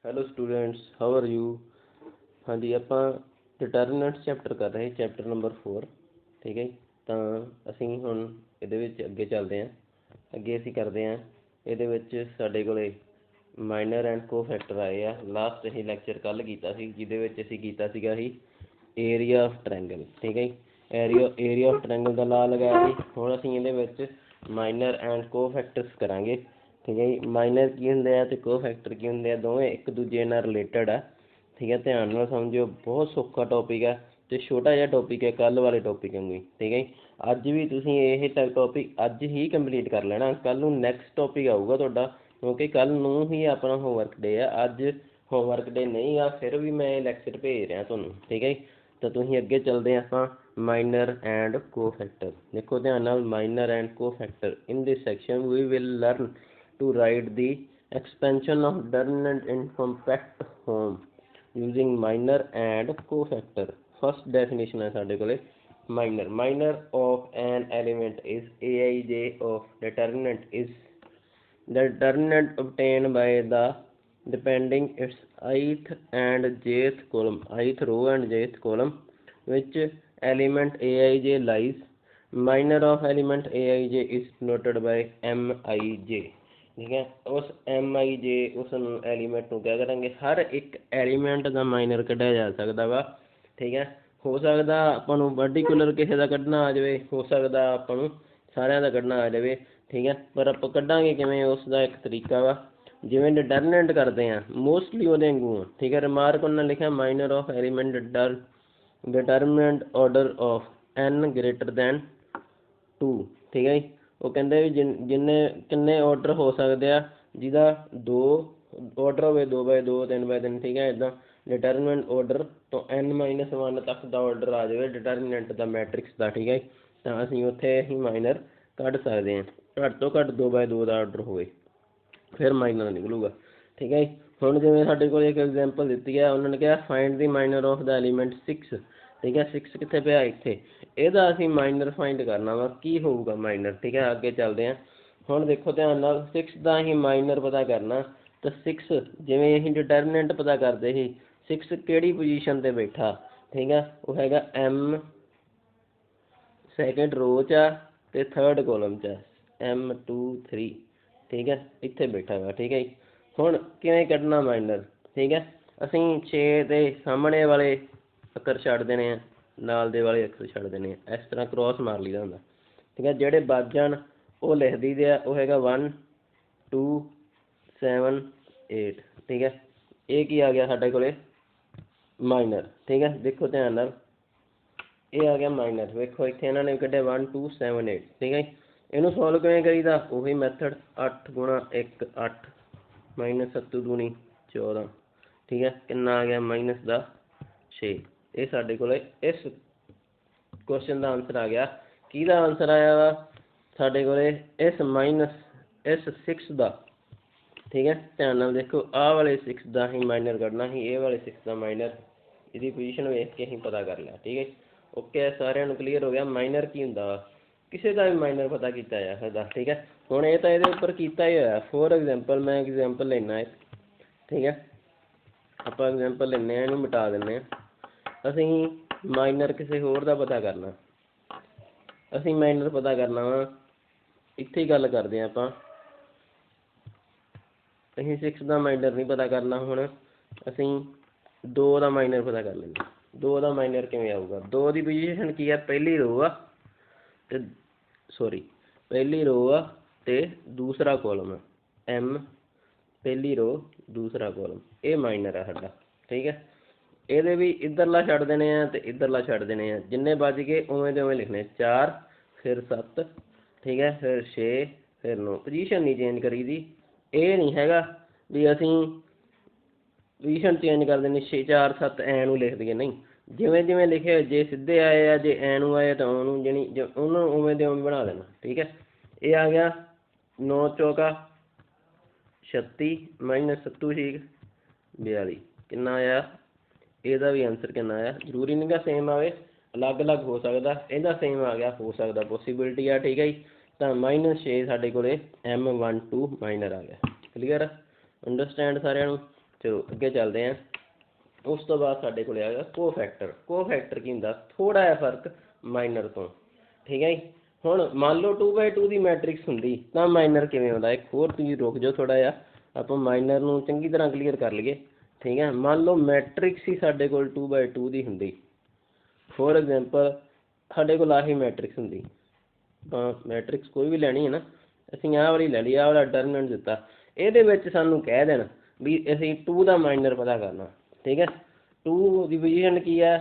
Hello students, how are you. हाँ जी, ਆਪਾਂ ਡਿਟਰਮੀਨੈਂਟਸ ਚੈਪਟਰ ਕਰ ਰਹੇ, ਚੈਪਟਰ ਨੰਬਰ 4। ਠੀਕ ਹੈ ਜੀ। ਤਾਂ ਅਸੀਂ ਹੁਣ ਇਹਦੇ ਵਿੱਚ ਅੱਗੇ ਚੱਲਦੇ ਹਾਂ। ਅੱਗੇ ਅਸੀਂ ਕਰਦੇ ਹਾਂ, ਇਹਦੇ ਵਿੱਚ ਸਾਡੇ ਕੋਲੇ ਮਾਈਨਰ ਐਂਡ ਕੋਫੈਕਟਰ ਆਏ ਆ। ਲਾਸਟ ਅਸੀਂ ਲੈਕਚਰ ਕੱਲ੍ਹ ਕੀਤਾ ਸੀ, ਜਿਹਦੇ ਵਿੱਚ ਅਸੀਂ ਕੀਤਾ ਸੀਗਾ ਸੀ ਏਰੀਆ ਆਫ ਟਰੈਂਗਲ। ਠੀਕ ਹੈ ਜੀ। ਏਰੀਆ ਆਫ ਟਰੈਂਗਲ ਦਾ ਲਾ ਲਗਾਇਆ ਸੀ। ਹੁਣ ਅਸੀਂ ਇਹਦੇ ਵਿੱਚ ਮਾਈਨਰ ਐਂਡ ਕੋਫੈਕਟਰਸ ਕਰਾਂਗੇ। ਠੀਕ ਹੈ ਜੀ। ਮਾਈਨਰ ਕੀ ਹੁੰਦੇ ਆ ਅਤੇ ਕੋਫੈਕਟਰ ਕੀ ਹੁੰਦੇ ਆ, ਦੋਵੇਂ ਇੱਕ ਦੂਜੇ ਨਾਲ ਰਿਲੇਟਡ ਆ। ਠੀਕ ਹੈ, ਧਿਆਨ ਨਾਲ ਸਮਝਿਓ। ਬਹੁਤ ਸੌਖਾ ਟੋਪਿਕ ਹੈ ਅਤੇ ਛੋਟਾ ਜਿਹਾ ਟੋਪਿਕ ਹੈ, ਕੱਲ੍ਹ ਵਾਲੇ ਟੋਪਿਕ ਵਾਂਗੂ। ਠੀਕ ਹੈ ਜੀ। ਅੱਜ ਵੀ ਤੁਸੀਂ ਇਹ ਟੋਪਿਕ ਅੱਜ ਹੀ ਕੰਪਲੀਟ ਕਰ ਲੈਣਾ। ਕੱਲ੍ਹ ਨੂੰ ਨੈਕਸਟ ਟੋਪਿਕ ਆਊਗਾ ਤੁਹਾਡਾ, ਕਿਉਂਕਿ ਕੱਲ੍ਹ ਨੂੰ ਹੀ ਆਪਣਾ ਹੋਮਵਰਕ ਡੇ ਆ। ਅੱਜ ਹੋਮਵਰਕ ਡੇ ਨਹੀਂ ਆ, ਫਿਰ ਵੀ ਮੈਂ ਇਹ ਲੈਕਚਰ ਭੇਜ ਰਿਹਾ ਤੁਹਾਨੂੰ। ਠੀਕ ਹੈ ਜੀ। ਤਾਂ ਤੁਸੀਂ ਅੱਗੇ ਚੱਲਦੇ ਹਾਂ ਆਪਾਂ ਮਾਈਨਰ ਐਂਡ ਕੋਫੈਕਟਰ। ਦੇਖੋ ਧਿਆਨ ਨਾਲ, minor and cofactor. In this section we will learn to write the expansion of determinant in compact form using minor and cofactor. First definition है साढ़े कोले minor. Minor of an element is aij of determinant is the determinant obtained by the depending its ith and jth column, ith row and jth column, which element aij lies. Minor of element aij is denoted by mij. ਠੀਕ ਹੈ। ਉਸ MIJ ਉਸ ਨੂੰ element ਨੂੰ ਕਿਆ ਕਰਾਂਗੇ, ਹਰ ਇੱਕ element ਦਾ minor ਕੱਢਿਆ ਜਾ ਸਕਦਾ ਵਾ। ਠੀਕ ਹੈ। ਹੋ ਸਕਦਾ ਆਪਾਂ ਨੂੰ ਪਰਟੀਕੂਲਰ ਕਿਸੇ ਦਾ ਕੱਢਣਾ ਆ ਜਾਵੇ, ਹੋ ਸਕਦਾ ਆਪਾਂ ਨੂੰ ਸਾਰਿਆਂ ਦਾ ਕੱਢਣਾ ਆ ਜਾਵੇ। ਠੀਕ ਹੈ। ਪਰ ਆਪਾਂ ਕੱਢਾਂਗੇ ਕਿਵੇਂ, ਉਸ ਦਾ ਇੱਕ ਤਰੀਕਾ ਵਾ। ਜਿਵੇਂ ਡਿਟਰਮੀਨੈਂਟ ਕਰਦੇ ਹਾਂ, ਮੋਸਟਲੀ ਉਹਦੇ ਵਾਂਗੂ। ਠੀਕ ਹੈ। ਰਿਮਾਰਕ ਉਹਨਾਂ ਲਿਖਿਆ minor of element determinant order of n greater than 2। ਠੀਕ ਹੈ ਜੀ। ਉਹ ਕਹਿੰਦੇ ਵੀ ਕਿੰਨੇ ਔਡਰ ਹੋ ਸਕਦੇ ਆ, ਜਿਹਦਾ 2 ਔਡਰ ਹੋਵੇ, 2x2 3x3। ਠੀਕ ਹੈ। ਇੱਦਾਂ ਡਿਟਰਮੀਨੈਂਟ ਔਡਰ ਤੋਂ n-1 ਤੱਕ ਦਾ ਔਡਰ ਆ ਜਾਵੇ ਡਿਟਰਮੀਨੈਂਟ ਦਾ, ਮੈਟ੍ਰਿਕਸ ਦਾ। ਠੀਕ ਹੈ। ਤਾਂ ਅਸੀਂ ਉੱਥੇ ਅਸੀਂ ਮਾਈਨਰ ਕੱਢ ਸਕਦੇ ਹਾਂ। ਘੱਟ ਤੋਂ ਘੱਟ 2x2 ਦਾ ਔਡਰ ਹੋਵੇ, ਫਿਰ ਮਾਈਨਰ ਨਿਕਲੂਗਾ। ਠੀਕ ਹੈ ਜੀ। ਹੁਣ ਜਿਵੇਂ ਸਾਡੇ ਕੋਲ ਇੱਕ ਐਗਜ਼ਾਮਪਲ ਦਿੱਤੀ ਹੈ, ਉਹਨਾਂ ਨੇ ਕਿਹਾ find the minor of the element 6। ਠੀਕ ਹੈ। 6 ਕਿੱਥੇ ਪਿਆ, ਇੱਥੇ। ਇਹਦਾ ਅਸੀਂ ਮਾਈਨਰ ਫਾਈਂਡ ਕਰਨਾ ਵਾ, ਕੀ ਹੋਊਗਾ ਮਾਈਨਰ। ਠੀਕ ਹੈ। ਅੱਗੇ ਚੱਲਦੇ ਹਾਂ। ਹੁਣ ਦੇਖੋ ਧਿਆਨ ਨਾਲ, 6 ਦਾ ਅਸੀਂ ਮਾਈਨਰ ਪਤਾ ਕਰਨਾ। ਤਾਂ 6 ਜਿਵੇਂ ਅਸੀਂ ਡਿਟਰਮੀਨੈਂਟ ਪਤਾ ਕਰਦੇ ਸੀ, 6 ਕਿਹੜੀ ਪੋਜੀਸ਼ਨ 'ਤੇ ਬੈਠਾ। ਠੀਕ ਹੈ। ਉਹ ਹੈਗਾ M ਸੈਕਿੰਡ ਰੋ 'ਚ ਆ ਅਤੇ ਥਰਡ ਕੋਲਮ 'ਚ ਆ, M2 3। ਠੀਕ ਹੈ। ਇੱਥੇ ਬੈਠਾ ਵਾ। ਠੀਕ ਹੈ ਜੀ। ਹੁਣ ਕਿਵੇਂ ਕੱਢਣਾ ਮਾਈਨਰ। ਠੀਕ ਹੈ। ਅਸੀਂ 6 ਦੇ ਸਾਹਮਣੇ ਵਾਲੇ ਅੱਖਰ ਛੱਡ ਦੇਣੇ ਆ, ਨਾਲ ਦੇ ਵਾਲੇ ਅੱਖਰ ਛੱਡ ਦੇਣੇ ਆ, ਇਸ ਤਰ੍ਹਾਂ ਕ੍ਰੋਸ ਮਾਰ ਲਈਦਾ ਹੁੰਦਾ। ਠੀਕ ਹੈ। ਜਿਹੜੇ ਬਚ ਜਾਣ ਉਹ ਲਿਖ ਦਈਦੇ ਆ। ਉਹ ਹੈਗਾ 1 2 7 8। ਠੀਕ ਹੈ। ਇਹ ਕੀ ਆ ਗਿਆ ਸਾਡੇ ਕੋਲੇ, ਮਾਈਨਰ। ਠੀਕ ਹੈ। ਦੇਖੋ ਧਿਆਨ ਨਾਲ, ਇਹ ਆ ਗਿਆ ਮਾਈਨਰ। ਵੇਖੋ ਇੱਥੇ ਇਹਨਾਂ ਨੇ ਕੱਢਿਆ 1 2 7 8। ਠੀਕ ਹੈ। ਇਹਨੂੰ ਸੋਲਵ ਕਿਵੇਂ ਕਰੀਦਾ, ਉਹੀ ਮੈਥਡ 8 ਗੁਣਾ 1 8 ਮਾਈਨਸ 7 ਦੂਣੀ 14। ਠੀਕ ਹੈ। ਕਿੰਨਾ ਆ ਗਿਆ ਮਾਈਨਸ ਦਾ 6। ਇਹ ਸਾਡੇ ਕੋਲ ਇਸ ਕੁਐਸਚਨ ਦਾ ਆਨਸਰ ਆ ਗਿਆ। ਕਿਹਦਾ ਆਨਸਰ ਆਇਆ ਵਾ ਸਾਡੇ ਕੋਲ, ਇਸ ਮਾਈਨਸ ਇਸ 6 ਦਾ। ਠੀਕ ਹੈ। ਧਿਆਨ ਨਾਲ ਦੇਖੋ, ਆਹ ਵਾਲੇ 6 ਦਾ ਅਸੀਂ ਮਾਈਨਰ ਕੱਢਣਾ ਸੀ, ਇਹ ਵਾਲੇ 6 ਦਾ ਮਾਈਨਰ। ਇਹਦੀ ਪੋਜੀਸ਼ਨ ਵੇਖ ਕੇ ਅਸੀਂ ਪਤਾ ਕਰ ਲਿਆ। ਠੀਕ ਹੈ। ਓਕੇ, ਸਾਰਿਆਂ ਨੂੰ ਕਲੀਅਰ ਹੋ ਗਿਆ ਮਾਈਨਰ ਕੀ ਹੁੰਦਾ ਵਾ। ਕਿਸੇ ਦਾ ਵੀ ਮਾਈਨਰ ਪਤਾ ਕੀਤਾ ਜਾ ਸਕਦਾ। ਠੀਕ ਹੈ। ਹੁਣ ਇਹ ਤਾਂ ਇਹਦੇ ਉੱਪਰ ਕੀਤਾ ਹੀ ਹੋਇਆ। ਫੋਰ ਐਗਜ਼ਾਮਪਲ, ਮੈਂ ਐਗਜ਼ਾਮਪਲ ਲੈਣਾ ਇੱਕ। ਠੀਕ ਹੈ। ਆਪਾਂ ਐਗਜ਼ਾਮਪਲ ਲੈਂਦੇ ਹਾਂ, ਇਹਨੂੰ ਮਿਟਾ ਦਿੰਦੇ ਹਾਂ। ਅਸੀਂ ਮਾਈਨਰ ਕਿਸੇ ਹੋਰ ਦਾ ਪਤਾ ਕਰਨਾ। ਅਸੀਂ ਮਾਈਨਰ ਪਤਾ ਕਰਨਾ ਵਾ, ਇੱਥੇ ਹੀ ਗੱਲ ਕਰਦੇ ਹਾਂ ਆਪਾਂ। ਅਸੀਂ 6 ਦਾ ਮਾਈਨਰ ਨਹੀਂ ਪਤਾ ਕਰਨਾ। ਹੁਣ ਅਸੀਂ 2 ਦਾ ਮਾਈਨਰ ਪਤਾ ਕਰ ਲੈਂਦੇ। 2 ਦਾ ਮਾਈਨਰ ਕਿਵੇਂ ਆਊਗਾ, 2 ਦੀ ਪੋਜੀਸ਼ਨ ਕੀ ਆ, ਪਹਿਲੀ ਰੋ ਆ ਅਤੇ ਪਹਿਲੀ ਰੋ ਆ ਅਤੇ ਦੂਸਰਾ ਕੋਲਮ ਆ। M ਪਹਿਲੀ ਰੋ ਦੂਸਰਾ ਕੋਲਮ, ਇਹ ਮਾਈਨਰ ਆ ਸਾਡਾ। ਠੀਕ ਹੈ। ਇਹਦੇ ਵੀ ਇੱਧਰਲਾ ਛੱਡ ਦੇਣੇ ਆ ਅਤੇ ਇੱਧਰਲਾ ਛੱਡ ਦੇਣੇ ਆ। ਜਿੰਨੇ ਬਚ ਗਏ ਉਵੇਂ ਦੇ ਉਵੇਂ ਲਿਖਣੇ, 4 ਫਿਰ 7। ਠੀਕ ਹੈ। ਫਿਰ 6 ਫਿਰ 9। ਪੋਜੀਸ਼ਨ ਨਹੀਂ ਚੇਂਜ ਕਰੀ ਦੀ। ਇਹ ਨਹੀਂ ਹੈਗਾ ਵੀ ਅਸੀਂ ਪੋਜੀਸ਼ਨ ਚੇਂਜ ਕਰ ਦੇਣੀ, 6 4 7 ਐਂ ਨੂੰ ਲਿਖ ਦਈਏ। ਨਹੀਂ, ਜਿਵੇਂ ਜਿਵੇਂ ਲਿਖੇ, ਜੇ ਸਿੱਧੇ ਆਏ ਆ, ਜੇ ਐਂ ਨੂੰ ਆਏ ਤਾਂ ਉਹਨੂੰ ਜਾਣੀ ਉਹਨੂੰ ਉਵੇਂ ਦੇ ਉਵੇਂ ਬਣਾ ਦੇਣਾ। ਠੀਕ ਹੈ। ਇਹ ਆ ਗਿਆ 9 ਚੌਕਾ 36 ਮਾਈਨਸ 7 6 42। ਕਿੰਨਾ ਆਇਆ, ਇਹਦਾ ਵੀ ਆਨਸਰ ਕਿੰਨਾ ਆਇਆ। ਜ਼ਰੂਰੀ ਨਹੀਂ ਗਾ ਸੇਮ ਆਵੇ, ਅਲੱਗ ਅਲੱਗ ਹੋ ਸਕਦਾ। ਇਹਦਾ ਸੇਮ ਆ ਗਿਆ, ਹੋ ਸਕਦਾ, ਪੋਸੀਬਿਲਿਟੀ ਆ। ਠੀਕ ਹੈ ਜੀ। ਤਾਂ -6 ਸਾਡੇ ਕੋਲ M12 ਮਾਈਨਰ ਆ ਗਿਆ। ਕਲੀਅਰ, ਅੰਡਰਸਟੈਂਡ ਸਾਰਿਆਂ ਨੂੰ। चलो अगे चलते हैं। उस तो बाद साडे कोल आ गया कोफैक्टर। कोफैक्टर की हुंदा थोड़ा जिहा फर्क माइनर तो, ठीक है जी। हुण मान लो 2/2 की मैट्रिक्स हुंदी तां माइनर किवें आउंदा, एक होर तुसीं रुक जाओ थोड़ा जिहा, आपां माइनर नूं चंगी तरह क्लीयर कर लईए, ठीक है। मान लो मैट्रिक्स ही साडे कोल 2/2 की हुंदी, फॉर एग्जाम्पल साडे कोल आही मैट्रिक्स हुंदी, मैट्रिक्स कोई भी लैनी है ना, असीं आह वाली लै लई, आह वाला डिटरमिनेंट दित्ता, इहदे विच सानूं कह देण भी असीं 2 का माइनर पता करना, ठीक है। 2 की पोजीशन की है,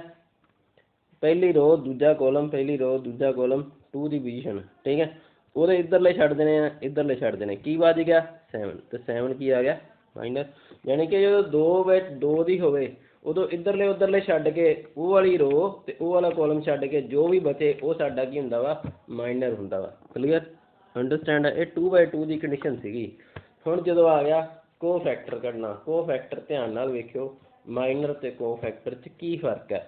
पहली रो दूजा कॉलम, पहली रो दूजा कॉलम, 2 की पोजीशन, ठीक है। वो इधरले छड्ड देने आ, इधरले छड्ड देने, की बच गया 7, तो 7 की आ गया माइनर। यानी कि जो 2/2 की होवे उदों इधरले उधरले छड्ड के वो वाली रो ते वो वाला कॉलम छड्ड के जो भी बचे वो साडा की हुंदा वा माइनर हुंदा वा। क्लीयर अंडरस्टैंड है। ये 2/2 की कंडीशन सीगी। हुण जदों आ गया कोफैक्टर कढना, कोफैक्टर ध्यान नाल वेखियो माइनर ते कोफैक्टर च की फर्क है,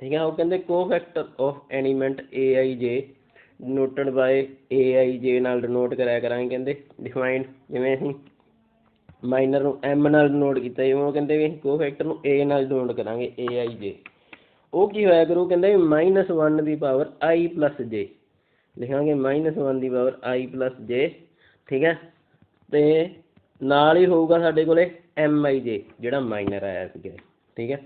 ठीक है। वो कहते cofactor of element AIJ denoted by AIJ नाल डिनोट कराया करांगे, कहते डिफाइंड जिवें असीं माइनर नूं M नाल डिनोट कीता जी, वो कहते भी कोफैक्टर नूं A नाल डिनोट करांगे AIJ। वो की होया करू, कहते -1 की पावर I+J लिखांगे, -1 की पावर I+J, ठीक है। तो नाल ही होऊगा साडे कोले MIJ जिहड़ा माइनर आया सीगा, ठीक है।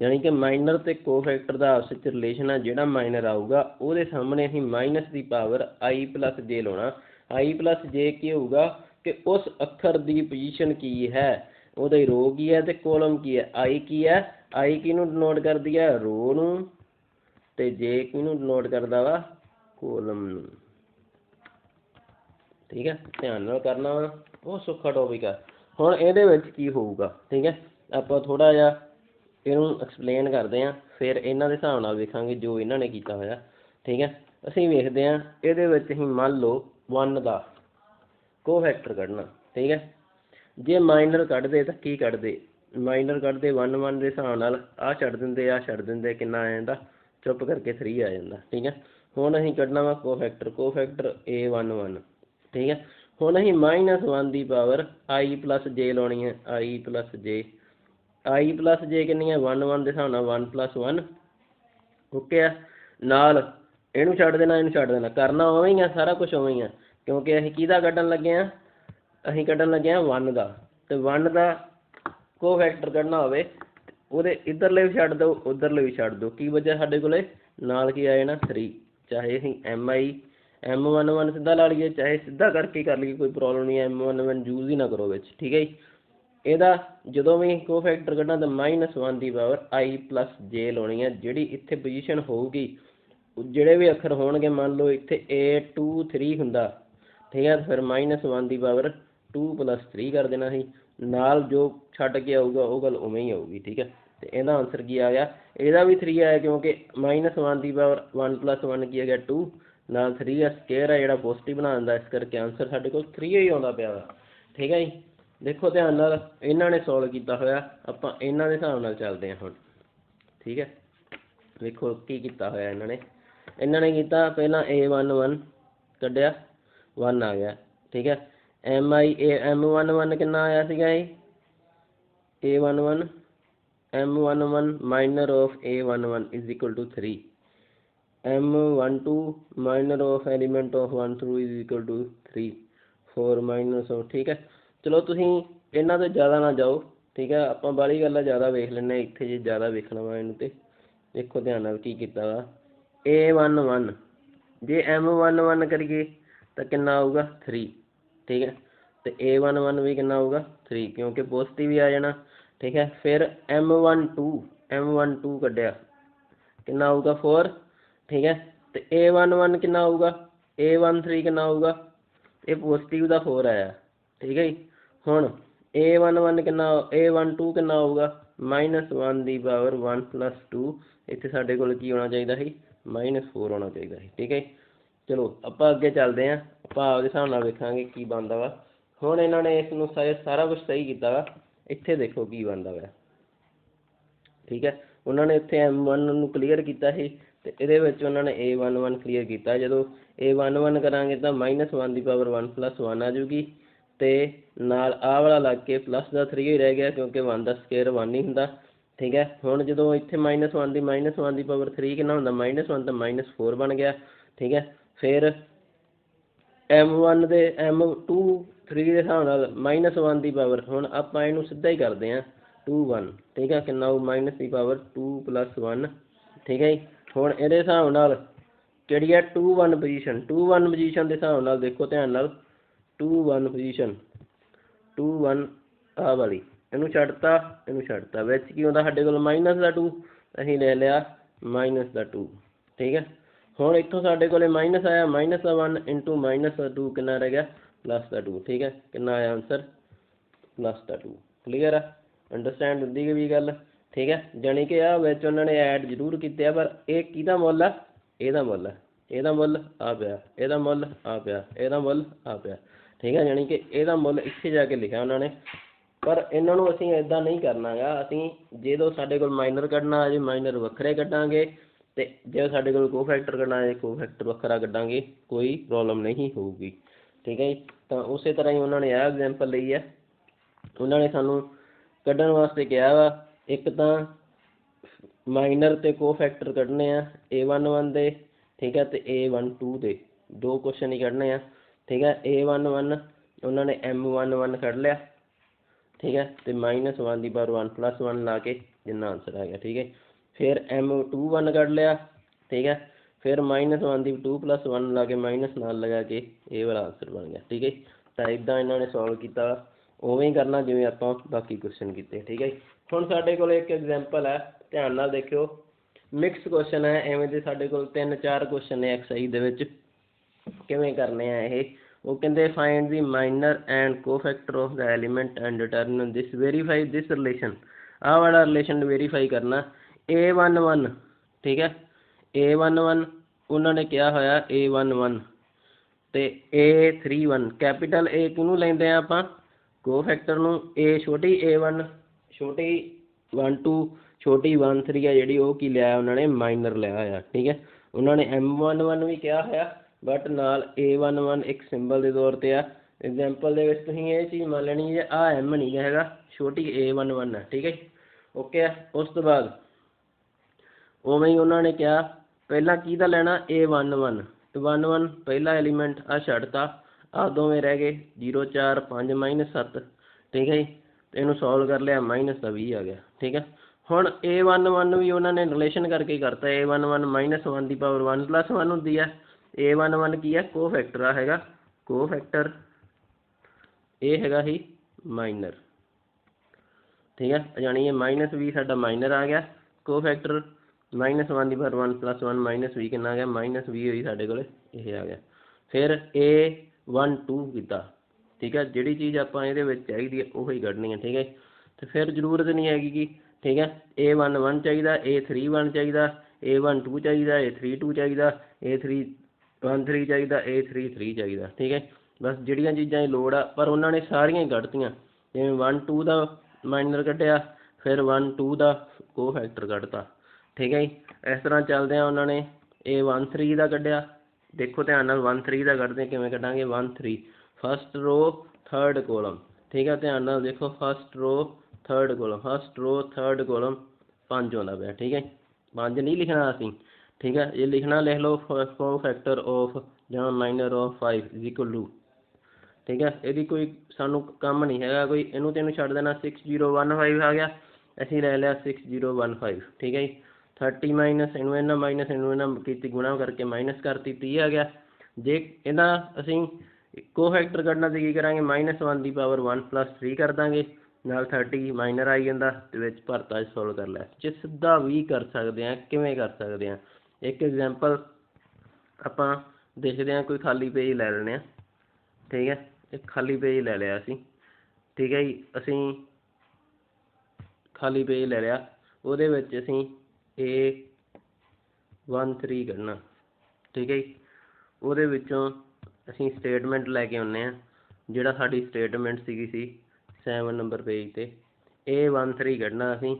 यानी कि माइनर ते कोफैक्टर का आपस में रिलेशन है, जिहड़ा माइनर आऊगा उहदे सामने असीं माइनस की पावर I+J लाउणा। I+J की होऊगा कि उस अखर की पोजीशन की है, उहदी रो की है ते कॉलम की है। I की है, I किहनूं डिनोट करदी है रो नूं, ते J किहनूं डिनोट करदा वा कॉलम नूं, ठीक है। ध्यान नाल करना वा, बहुत सौखा टॉपिक है। हुण इहदे विच की होऊगा, ठीक है। आपां थोड़ा जिहा इहनूं एक्सप्लेन करदे हां, फिर इन्हां दे हिसाब नाल वेखांगे जो इन्हां ने कीता होया, ठीक है। असीं वेखदे हां इहदे विच असीं मान लो 1 का कोफैक्टर कढना, ठीक है। जे माइनर कढदे तां की कढदे, माइनर कढदे 1 के हिसाब नाल आह छड्ड दिंदे, आह छड्ड दिंदे, किन्ना आ जांदा चुप करके 3 आ जांदा, ठीक है। हुण असीं कढना वा कोफैक्टर, कोफैक्टर A11, ठीक है। हुण असीं -1 की पावर I+J लाउणी है, I+J, I+J कितनी है 1 के हिसाब नाल 1+1, ओके है। नाल इहनूं छड्ड देना, इहनूं छड्ड देना, करना उवें ही है, सारा कुछ उवें ही है, क्योंकि असीं किहदा कढण लगे हां, असीं कढण लगे हां 1 का, ते 1 का कोफैक्टर कढना होवे ਉਹਦੇ ਇੱਧਰਲੇ ਵੀ ਛੱਡ ਦਿਓ, ਉੱਧਰਲੇ ਵੀ ਛੱਡ ਦਿਓ, ਕੀ ਬਚਿਆ ਸਾਡੇ ਕੋਲੇ ਨਾਲ ਕੀ ਆ ਜਾਣਾ 3, ਚਾਹੇ ਅਸੀਂ M11 ਸਿੱਧਾ ਲਾ ਲਈਏ, ਚਾਹੇ ਸਿੱਧਾ ਕਰਕੇ ਕਰ ਲਈਏ, ਕੋਈ ਪ੍ਰੋਬਲਮ ਨਹੀਂ ਹੈ। M11 ਯੂਜ਼ ਹੀ ਨਾ ਕਰੋ ਵਿੱਚ, ਠੀਕ ਹੈ ਜੀ। ਇਹਦਾ ਜਦੋਂ ਵੀ ਕੋਫੈਕਟਰ ਕੱਢਣਾ ਤਾਂ -1 की पावर I+J ਲਾਉਣੀ ਹੈ, ਜਿਹੜੀ ਇੱਥੇ ਪੋਜੀਸ਼ਨ ਹੋਊਗੀ ਜਿਹੜੇ ਵੀ ਅੱਖਰ ਹੋਣਗੇ, ਮੰਨ ਲਓ ਇੱਥੇ A2 3 ਹੁੰਦਾ, ਠੀਕ ਹੈ, ਫਿਰ -1 की पावर 2 + 3 ਕਰ ਦੇਣਾ ਸੀ, ਨਾਲ ਜੋ ਛੱਡ ਕੇ ਆਊਗਾ ਉਹ ਗੱਲ ਉਵੇਂ ਹੀ ਆਊਗੀ, ਠੀਕ ਹੈ। ਤੇ ਇਹਦਾ ਆਨਸਰ ਕੀ ਆ ਗਿਆ, ਇਹਦਾ ਵੀ 3 ਆਇਆ, ਕਿਉਂਕਿ -1 की पावर 1 + 1 ਕੀ ਆ ਗਿਆ 2, ਨਾਲ 3 ਦਾ ਸਕੇਅਰ ਹੈ ਜਿਹੜਾ ਪੋਜ਼ਿਟਿਵ ਬਣਾ ਦਿੰਦਾ, ਇਸ ਕਰਕੇ ਆਨਸਰ ਸਾਡੇ ਕੋਲ 3 ਹੀ ਆਉਂਦਾ ਪਿਆ ਵਾ, ਠੀਕ ਹੈ ਜੀ। ਦੇਖੋ ਧਿਆਨ ਨਾਲ, ਇਹਨਾਂ ਨੇ ਸੋਲਵ ਕੀਤਾ ਹੋਇਆ, ਆਪਾਂ ਇਹਨਾਂ ਦੇ ਹਿਸਾਬ ਨਾਲ ਚੱਲਦੇ ਹਾਂ ਹੁਣ, ਠੀਕ ਹੈ। ਵੇਖੋ ਕੀ ਕੀਤਾ ਹੋਇਆ ਇਹਨਾਂ ਨੇ ਕੀਤਾ ਪਹਿਲਾਂ A11 ਕੱਢਿਆ 1 ਆ ਗਿਆ, ਠੀਕ ਹੈ। M11 ਕਿੰਨਾ ਆਇਆ ਸੀਗਾ ਜੀ, A11 M11 minor of A11 is equal to 3, M12 minor of element of 1 through is equal to 3, 4 minus of, ठीक है। चलो ਤੁਸੀਂ ਇਹਨਾਂ ਤੋਂ ਜ਼ਿਆਦਾ ਨਾ ਜਾਓ, ਠੀਕ ਹੈ। ਆਪਾਂ ਬਾਹਲੀ ਗੱਲਾਂ ਜ਼ਿਆਦਾ ਵੇਖ ਲੈਂਦੇ, ਇੱਥੇ ਜੇ ਜ਼ਿਆਦਾ ਵੇਖਣਾ ਵਾ ਇਹਨੂੰ, ਤੇ ਦੇਖੋ ਧਿਆਨ ਨਾਲ ਕੀ ਕੀਤਾ ਵਾ। A11 ਜੇ M11 ਕਰੀਏ ਤਾਂ ਕਿੰਨਾ ਆਊਗਾ 3, ਠੀਕ ਹੈ। ਤੇ A11 ਵੀ ਕਿੰਨਾ ਆਊਗਾ 3, ਕਿਉਂਕਿ ਪੋਜ਼ਿਟਿਵ ਵੀ ਆ ਜਾਣਾ, ठीक है। फिर M12 ਕੱਢਿਆ ਕਿੰਨਾ ਆਊਗਾ 4, ठीक है। तो A11 कितना आऊगा, A13 कितना आऊगा, ये पॉजिटिव का 4 आया, ठीक है जी। हुण A11 कितना, A12 कितना आऊगा -1 की पावर 1 + 2, इत्थे साडे कोल की होना चाहिए ਸੀ -4 होना चाहिए ਸੀ, ठीक है। चलो ਆਪਾਂ ਅੱਗੇ ਚੱਲਦੇ ਹਾਂ, ਆਪਾਂ ਆਪਦੇ ਹਿਸਾਬ ਨਾਲ ਵੇਖਾਂਗੇ ਕੀ ਬਣਦਾ ਵਾ। ਹੁਣ ਇਹਨਾਂ ਨੇ ਇਸ ਨੂੰ ਸਾਰਾ ਕੁਝ ਸਹੀ ਕੀਤਾ ਵਾ, ਇੱਥੇ ਦੇਖੋ ਕੀ ਬਣਦਾ ਵਾ, ਠੀਕ ਹੈ। ਉਹਨਾਂ ਨੇ ਇੱਥੇ M1 ਨੂੰ ਕਲੀਅਰ ਕੀਤਾ ਸੀ, ਤੇ ਇਹਦੇ ਵਿੱਚ ਉਹਨਾਂ ਨੇ A11 ਕਲੀਅਰ ਕੀਤਾ। ਜਦੋਂ A11 ਕਰਾਂਗੇ ਤਾਂ -1 की पावर 1 + 1 ਆ ਜੂਗੀ, ਤੇ ਨਾਲ ਆਹ ਵਾਲਾ ਲੱਗ ਕੇ ਪਲੱਸ ਦਾ 3 ਹੀ ਰਹਿ ਗਿਆ ਕਿਉਂਕਿ 1 ਦਾ ਸਕੁਏਅਰ 1 ਹੀ ਹੁੰਦਾ। ਠੀਕ ਹੈ, ਹੁਣ ਜਦੋਂ ਇੱਥੇ -1 ਦੀ ਪਾਵਰ 3 ਕਿੰਨਾ ਹੁੰਦਾ -1 ਤਾਂ -4 ਬਣ ਗਿਆ। ਠੀਕ ਹੈ, ਫਿਰ M1 ਦੇ M2 3 ਦੇ ਹਿਸਾਬ ਨਾਲ -1 ਦੀ ਪਾਵਰ, ਹੁਣ ਆਪਾਂ ਇਹਨੂੰ ਸਿੱਧਾ ਹੀ ਕਰਦੇ ਹਾਂ 2 1। ਠੀਕ ਹੈ, ਕਿੰਨਾ ਉਹ ਮਾਈਨਸ ਦੀ ਪਾਵਰ 2 + 1। ਠੀਕ ਹੈ ਜੀ, ਹੁਣ ਇਹਦੇ ਹਿਸਾਬ ਨਾਲ ਕਿਹੜੀ ਹੈ 2 1 ਪੋਜੀਸ਼ਨ। 2 1 ਪੋਜੀਸ਼ਨ ਦੇ ਹਿਸਾਬ ਨਾਲ ਦੇਖੋ ਧਿਆਨ ਨਾਲ 2 1 ਪੋਜੀਸ਼ਨ 2 1 ਆਹ ਵਾਲੀ, ਇਹਨੂੰ ਛੱਡਤਾ ਵਿੱਚ ਕੀ ਹੁੰਦਾ ਸਾਡੇ ਕੋਲ -2, ਅਸੀਂ ਲੈ ਲਿਆ -2। ਠੀਕ ਹੈ, ਹੁਣ ਇੱਥੋਂ ਸਾਡੇ ਕੋਲ ਮਾਈਨਸ ਆਇਆ -1 × -2 ਕਿੰਨਾ ਰਹਿ ਗਿਆ +2। ਠੀਕ ਹੈ, ਕਿੰਨਾ ਆਇਆ ਆਨਸਰ +2। ਕਲੀਅਰ ਆ, ਅੰਡਰਸਟੈਂਡ ਹੁੰਦੀ ਵੀ ਗੱਲ। ਠੀਕ ਹੈ, ਜਾਣੀ ਕਿ ਆ ਵਿੱਚ ਉਹਨਾਂ ਨੇ ਐਡ ਜ਼ਰੂਰ ਕੀਤੇ ਆ ਪਰ ਇਹ ਕਿਹਦਾ ਮੁੱਲ ਆ, ਇਹਦਾ ਮੁੱਲ ਆ ਪਿਆ, ਇਹਦਾ ਮੁੱਲ ਆ ਪਿਆ, ਇਹਦਾ ਮੁੱਲ ਆ ਪਿਆ। ਠੀਕ ਹੈ, ਜਾਣੀ ਕਿ ਇਹਦਾ ਮੁੱਲ ਇੱਥੇ ਜਾ ਕੇ ਲਿਖਿਆ ਉਹਨਾਂ ਨੇ, ਪਰ ਇਹਨਾਂ ਨੂੰ ਅਸੀਂ ਇੱਦਾਂ ਨਹੀਂ ਕਰਨਾ ਗਾ। ਅਸੀਂ ਜਦੋਂ ਸਾਡੇ ਕੋਲ ਮਾਈਨਰ ਕੱਢਣਾ ਆ ਜੇ ਮਾਈਨਰ ਵੱਖਰੇ ਕੱਢਾਂਗੇ, ਅਤੇ ਜੇ ਸਾਡੇ ਕੋਲ ਕੋਫੈਕਟਰ ਕੱਢਣਾ ਹੈ ਕੋਫੈਕਟਰ ਵੱਖਰਾ ਕੱਢਾਂਗੇ, ਕੋਈ ਪ੍ਰੋਬਲਮ ਨਹੀਂ ਹੋਊਗੀ। ਠੀਕ ਹੈ ਜੀ, ਤਾਂ ਉਸੇ ਤਰ੍ਹਾਂ ਹੀ ਉਹਨਾਂ ਨੇ ਇਹ ਐਗਜ਼ਾਮਪਲ ਲਈ ਹੈ। ਉਹਨਾਂ ਨੇ ਸਾਨੂੰ ਕੱਢਣ ਵਾਸਤੇ ਕਿਹਾ ਵਾ, ਇੱਕ ਤਾਂ ਮਾਈਨਰ ਅਤੇ ਕੋਫੈਕਟਰ ਕੱਢਣੇ ਆ A11 ਦੇ। ਠੀਕ ਹੈ, ਅਤੇ A12 ਦੇ 2 ਕੁਐਸਚਨ ਹੀ ਕੱਢਣੇ ਆ। ਠੀਕ ਹੈ, A11 ਉਹਨਾਂ ਨੇ M11 ਕੱਢ ਲਿਆ। ਠੀਕ ਹੈ, ਅਤੇ -1 ਦੀ ਪਾਵਰ 1 + 1 ਲਾ ਕੇ ਜਿੰਨਾ ਆਨਸਰ ਆ ਗਿਆ। ਠੀਕ ਹੈ, ਫਿਰ M21 ਕੱਢ ਲਿਆ। ਠੀਕ ਹੈ, ਫਿਰ -1 ਦੀ 2 + 1 ਲਾ ਕੇ ਮਾਈਨਸ ਨਾਲ ਲਗਾ ਕੇ ਇਹ ਵਾਲਾ ਆਨਸਰ ਬਣ ਗਿਆ। ਠੀਕ ਹੈ, ਤਾਂ ਇੱਦਾਂ ਇਹਨਾਂ ਨੇ ਸੋਲਵ ਕੀਤਾ, ਉਵੇਂ ਹੀ ਕਰਨਾ ਜਿਵੇਂ ਆਪਾਂ ਬਾਕੀ ਕੁਐਸਚਨ ਕੀਤੇ। ਠੀਕ ਹੈ ਜੀ, ਹੁਣ ਸਾਡੇ ਕੋਲ ਇੱਕ ਐਗਜ਼ਾਮਪਲ ਹੈ, ਧਿਆਨ ਨਾਲ ਦੇਖਿਓ। ਮਿਕਸ ਕੁਐਸਚਨ ਹੈ, ਐਵੇਂ ਦੇ ਸਾਡੇ ਕੋਲ 3-4 ਕੁਐਸਚਨ ਨੇ ਐਕਸਰਸਾਈਜ਼ ਦੇ ਵਿੱਚ। ਕਿਵੇਂ ਕਰਨੇ ਆ ਇਹ, ਉਹ ਕਹਿੰਦੇ find the minor and cofactor of the element and determine this, verify this relation. ਆਹ ਵਾਲਾ ਰਿਲੇਸ਼ਨ ਵੈਰੀਫਾਈ ਕਰਨਾ। A11 ਠੀਕ ਹੈ, A11 ਉਹਨਾਂ ਨੇ ਕਿਹਾ ਹੋਇਆ A11 ਅਤੇ A31 ਕੈਪੀਟਲ A ਕਿਹਨੂੰ ਲੈਂਦੇ ਹਾਂ ਆਪਾਂ ਕੋਫੈਕਟਰ ਨੂੰ, A ਛੋਟੀ A1 ਛੋਟੀ 1 2 ਛੋਟੀ 1 3 ਹੈ ਜਿਹੜੀ, ਉਹ ਕੀ ਲਿਆ ਉਹਨਾਂ ਨੇ ਮਾਈਨਰ ਲਿਆ ਹੋਇਆ। ਠੀਕ ਹੈ, ਉਹਨਾਂ ਨੇ M11 ਵੀ ਕਿਹਾ ਹੋਇਆ, ਬਟ ਨਾਲ A11 ਇੱਕ ਸਿੰਬਲ ਦੇ ਤੌਰ 'ਤੇ ਆ। ਐਗਜ਼ਾਮਪਲ ਦੇ ਵਿੱਚ ਤੁਸੀਂ ਇਹ ਚੀਜ਼ ਮੰਨ ਲੈਣੀ ਜੇ ਆਹ M ਨਹੀਂ ਹੈਗਾ, ਛੋਟੀ A11 ਹੈ। ਠੀਕ ਹੈ, ਓਕੇ ਆ। ਉਸ ਤੋਂ ਬਾਅਦ ਉਵੇਂ ਹੀ ਉਹਨਾਂ ਨੇ ਕਿਹਾ ਪਹਿਲਾਂ ਕਿਹਦਾ ਲੈਣਾ A11 1 ਪਹਿਲਾ ਐਲੀਮੈਂਟ ਆ ਛੱਡਤਾ, ਆਹ ਦੋਵੇਂ ਰਹਿ ਗਏ 0 4 5 -7। ਠੀਕ ਹੈ ਜੀ, ਇਹਨੂੰ ਸੋਲਵ ਕਰ ਲਿਆ -20 ਆ ਗਿਆ। ਠੀਕ ਹੈ, ਹੁਣ A11 ਵੀ ਉਹਨਾਂ ਨੇ ਰਿਲੇਸ਼ਨ ਕਰਕੇ ਹੀ ਕਰਤਾ। A11 -1 ਦੀ ਪਾਵਰ 1 + 1 ਹੁੰਦੀ ਹੈ। A11 ਕੀ ਹੈ ਕੋਫੈਕਟਰ ਆ ਹੈਗਾ, ਕੋਫੈਕਟਰ ਇਹ ਹੈਗਾ ਹੀ ਮਾਈਨਰ। ਠੀਕ ਹੈ, ਜਾਣੀ ਇਹ -20 ਸਾਡਾ ਮਾਈਨਰ ਆ ਗਿਆ, ਕੋਫੈਕਟਰ -1 ਦੀ ਪਾਵਰ 1 + 1 -20 ਕਿੰਨਾ ਆ ਗਿਆ -20 ਹੋਈ ਸਾਡੇ ਕੋਲ, ਇਹ ਆ ਗਿਆ। ਫਿਰ A12 ਕੀਤਾ। ਠੀਕ ਹੈ, ਜਿਹੜੀ ਚੀਜ਼ ਆਪਾਂ ਇਹਦੇ ਵਿੱਚ ਚਾਹੀਦੀ ਹੈ ਉਹੀ ਕੱਢਣੀ ਹੈ। ਠੀਕ ਹੈ, ਅਤੇ ਫਿਰ ਜ਼ਰੂਰਤ ਨਹੀਂ ਹੈਗੀ ਗੀ। ਠੀਕ ਹੈ, A11 ਚਾਹੀਦਾ, A31 ਚਾਹੀਦਾ, A12 ਚਾਹੀਦਾ, A32 ਚਾਹੀਦਾ, A313 ਚਾਹੀਦਾ, A33 ਚਾਹੀਦਾ। ਠੀਕ ਹੈ, ਬਸ ਜਿਹੜੀਆਂ ਚੀਜ਼ਾਂ ਦੀ ਲੋੜ ਆ, ਪਰ ਉਹਨਾਂ ਨੇ ਸਾਰੀਆਂ ਹੀ ਕੱਢਤੀਆਂ। ਜਿਵੇਂ 1 2 ਦਾ ਮਾਈਨਰ ਕੱਢਿਆ, ਫਿਰ 1 2 ਦਾ ਕੋਫੈਕਟਰ ਕੱਢਤਾ। ਠੀਕ ਹੈ ਜੀ, ਇਸ ਤਰ੍ਹਾਂ ਚੱਲਦਿਆਂ ਉਹਨਾਂ ਨੇ A13 ਦਾ ਕੱਢਿਆ। ਦੇਖੋ ਧਿਆਨ ਨਾਲ 1 3 ਦਾ ਕੱਢਦੇ ਕਿਵੇਂ ਕੱਢਾਂਗੇ 1 3 ਫਸਟ ਰੋ 3rd ਕੋਲਮ। ਠੀਕ ਹੈ, ਧਿਆਨ ਨਾਲ ਦੇਖੋ ਫਸਟ ਰੋ 3rd ਕੋਲਮ, ਫਸਟ ਰੋ 3rd ਕੋਲਮ 5 ਆਉਂਦਾ ਪਿਆ। ਠੀਕ ਹੈ, 5 ਨਹੀਂ ਲਿਖਣਾ ਅਸੀਂ। ਠੀਕ ਹੈ, ਇਹ ਲਿਖਣਾ ਲਿਖ ਲਓ ਕੋਫੈਕਟਰ ਆਫ ਜਾਂ ਮਾਈਨਰ ਆਫ 5 = 2। ਠੀਕ ਹੈ, ਇਹਦੀ ਕੋਈ ਸਾਨੂੰ ਕੰਮ ਨਹੀਂ ਹੈਗਾ ਕੋਈ, ਇਹਨੂੰ ਤੈਨੂੰ ਛੱਡ ਦੇਣਾ 6015 ਆ ਗਿਆ, ਅਸੀਂ ਲੈ ਲਿਆ 6015। ਠੀਕ ਹੈ ਜੀ, 30 ਮਾਈਨਸ ਇਹਨੂੰ ਇਹਨਾਂ ਕੀਤੀ ਗੁਣਾ ਕਰਕੇ ਮਾਈਨਸ ਕਰਤੀ 30 ਆ ਗਿਆ। ਜੇ ਇਹਦਾ ਅਸੀਂ ਕੋਫੈਕਟਰ ਕੱਢਣਾ ਤਾਂ ਕੀ ਕਰਾਂਗੇ -1 ਦੀ ਪਾਵਰ 1 + 3 ਕਰ ਦਾਂਗੇ, ਨਾਲ 30 ਮਾਈਨਰ ਆਈ ਜਾਂਦਾ ਅਤੇ ਵਿੱਚ ਭਰਤਾ ਸੋਲਵ ਕਰ ਲਿਆ। ਜੇ ਸਿੱਧਾ ਵੀ ਕਰ ਸਕਦੇ ਹਾਂ, ਕਿਵੇਂ ਕਰ ਸਕਦੇ ਹਾਂ, ਇੱਕ ਐਗਜ਼ਾਮਪਲ ਆਪਾਂ ਦੇਖਦੇ ਹਾਂ। ਕੋਈ ਖਾਲੀ ਪੇਜ ਲੈ ਲੈਂਦੇ ਹਾਂ। ਠੀਕ ਹੈ, ਇੱਕ ਖਾਲੀ ਪੇਜ ਲੈ ਲਿਆ ਅਸੀਂ। ਠੀਕ ਹੈ ਜੀ, ਅਸੀਂ ਖਾਲੀ ਪੇਜ ਲੈ ਲਿਆ, ਉਹਦੇ ਵਿੱਚ ਅਸੀਂ A13 ਕੱਢਣਾ। ਠੀਕ ਹੈ ਜੀ, ਉਹਦੇ ਵਿੱਚੋਂ ਅਸੀਂ ਸਟੇਟਮੈਂਟ ਲੈ ਕੇ ਆਉਂਦੇ ਹਾਂ, ਜਿਹੜਾ ਸਾਡੀ ਸਟੇਟਮੈਂਟ ਸੀ 7 ਨੰਬਰ ਪੇਜ 'ਤੇ। A13 ਕੱਢਣਾ ਅਸੀਂ,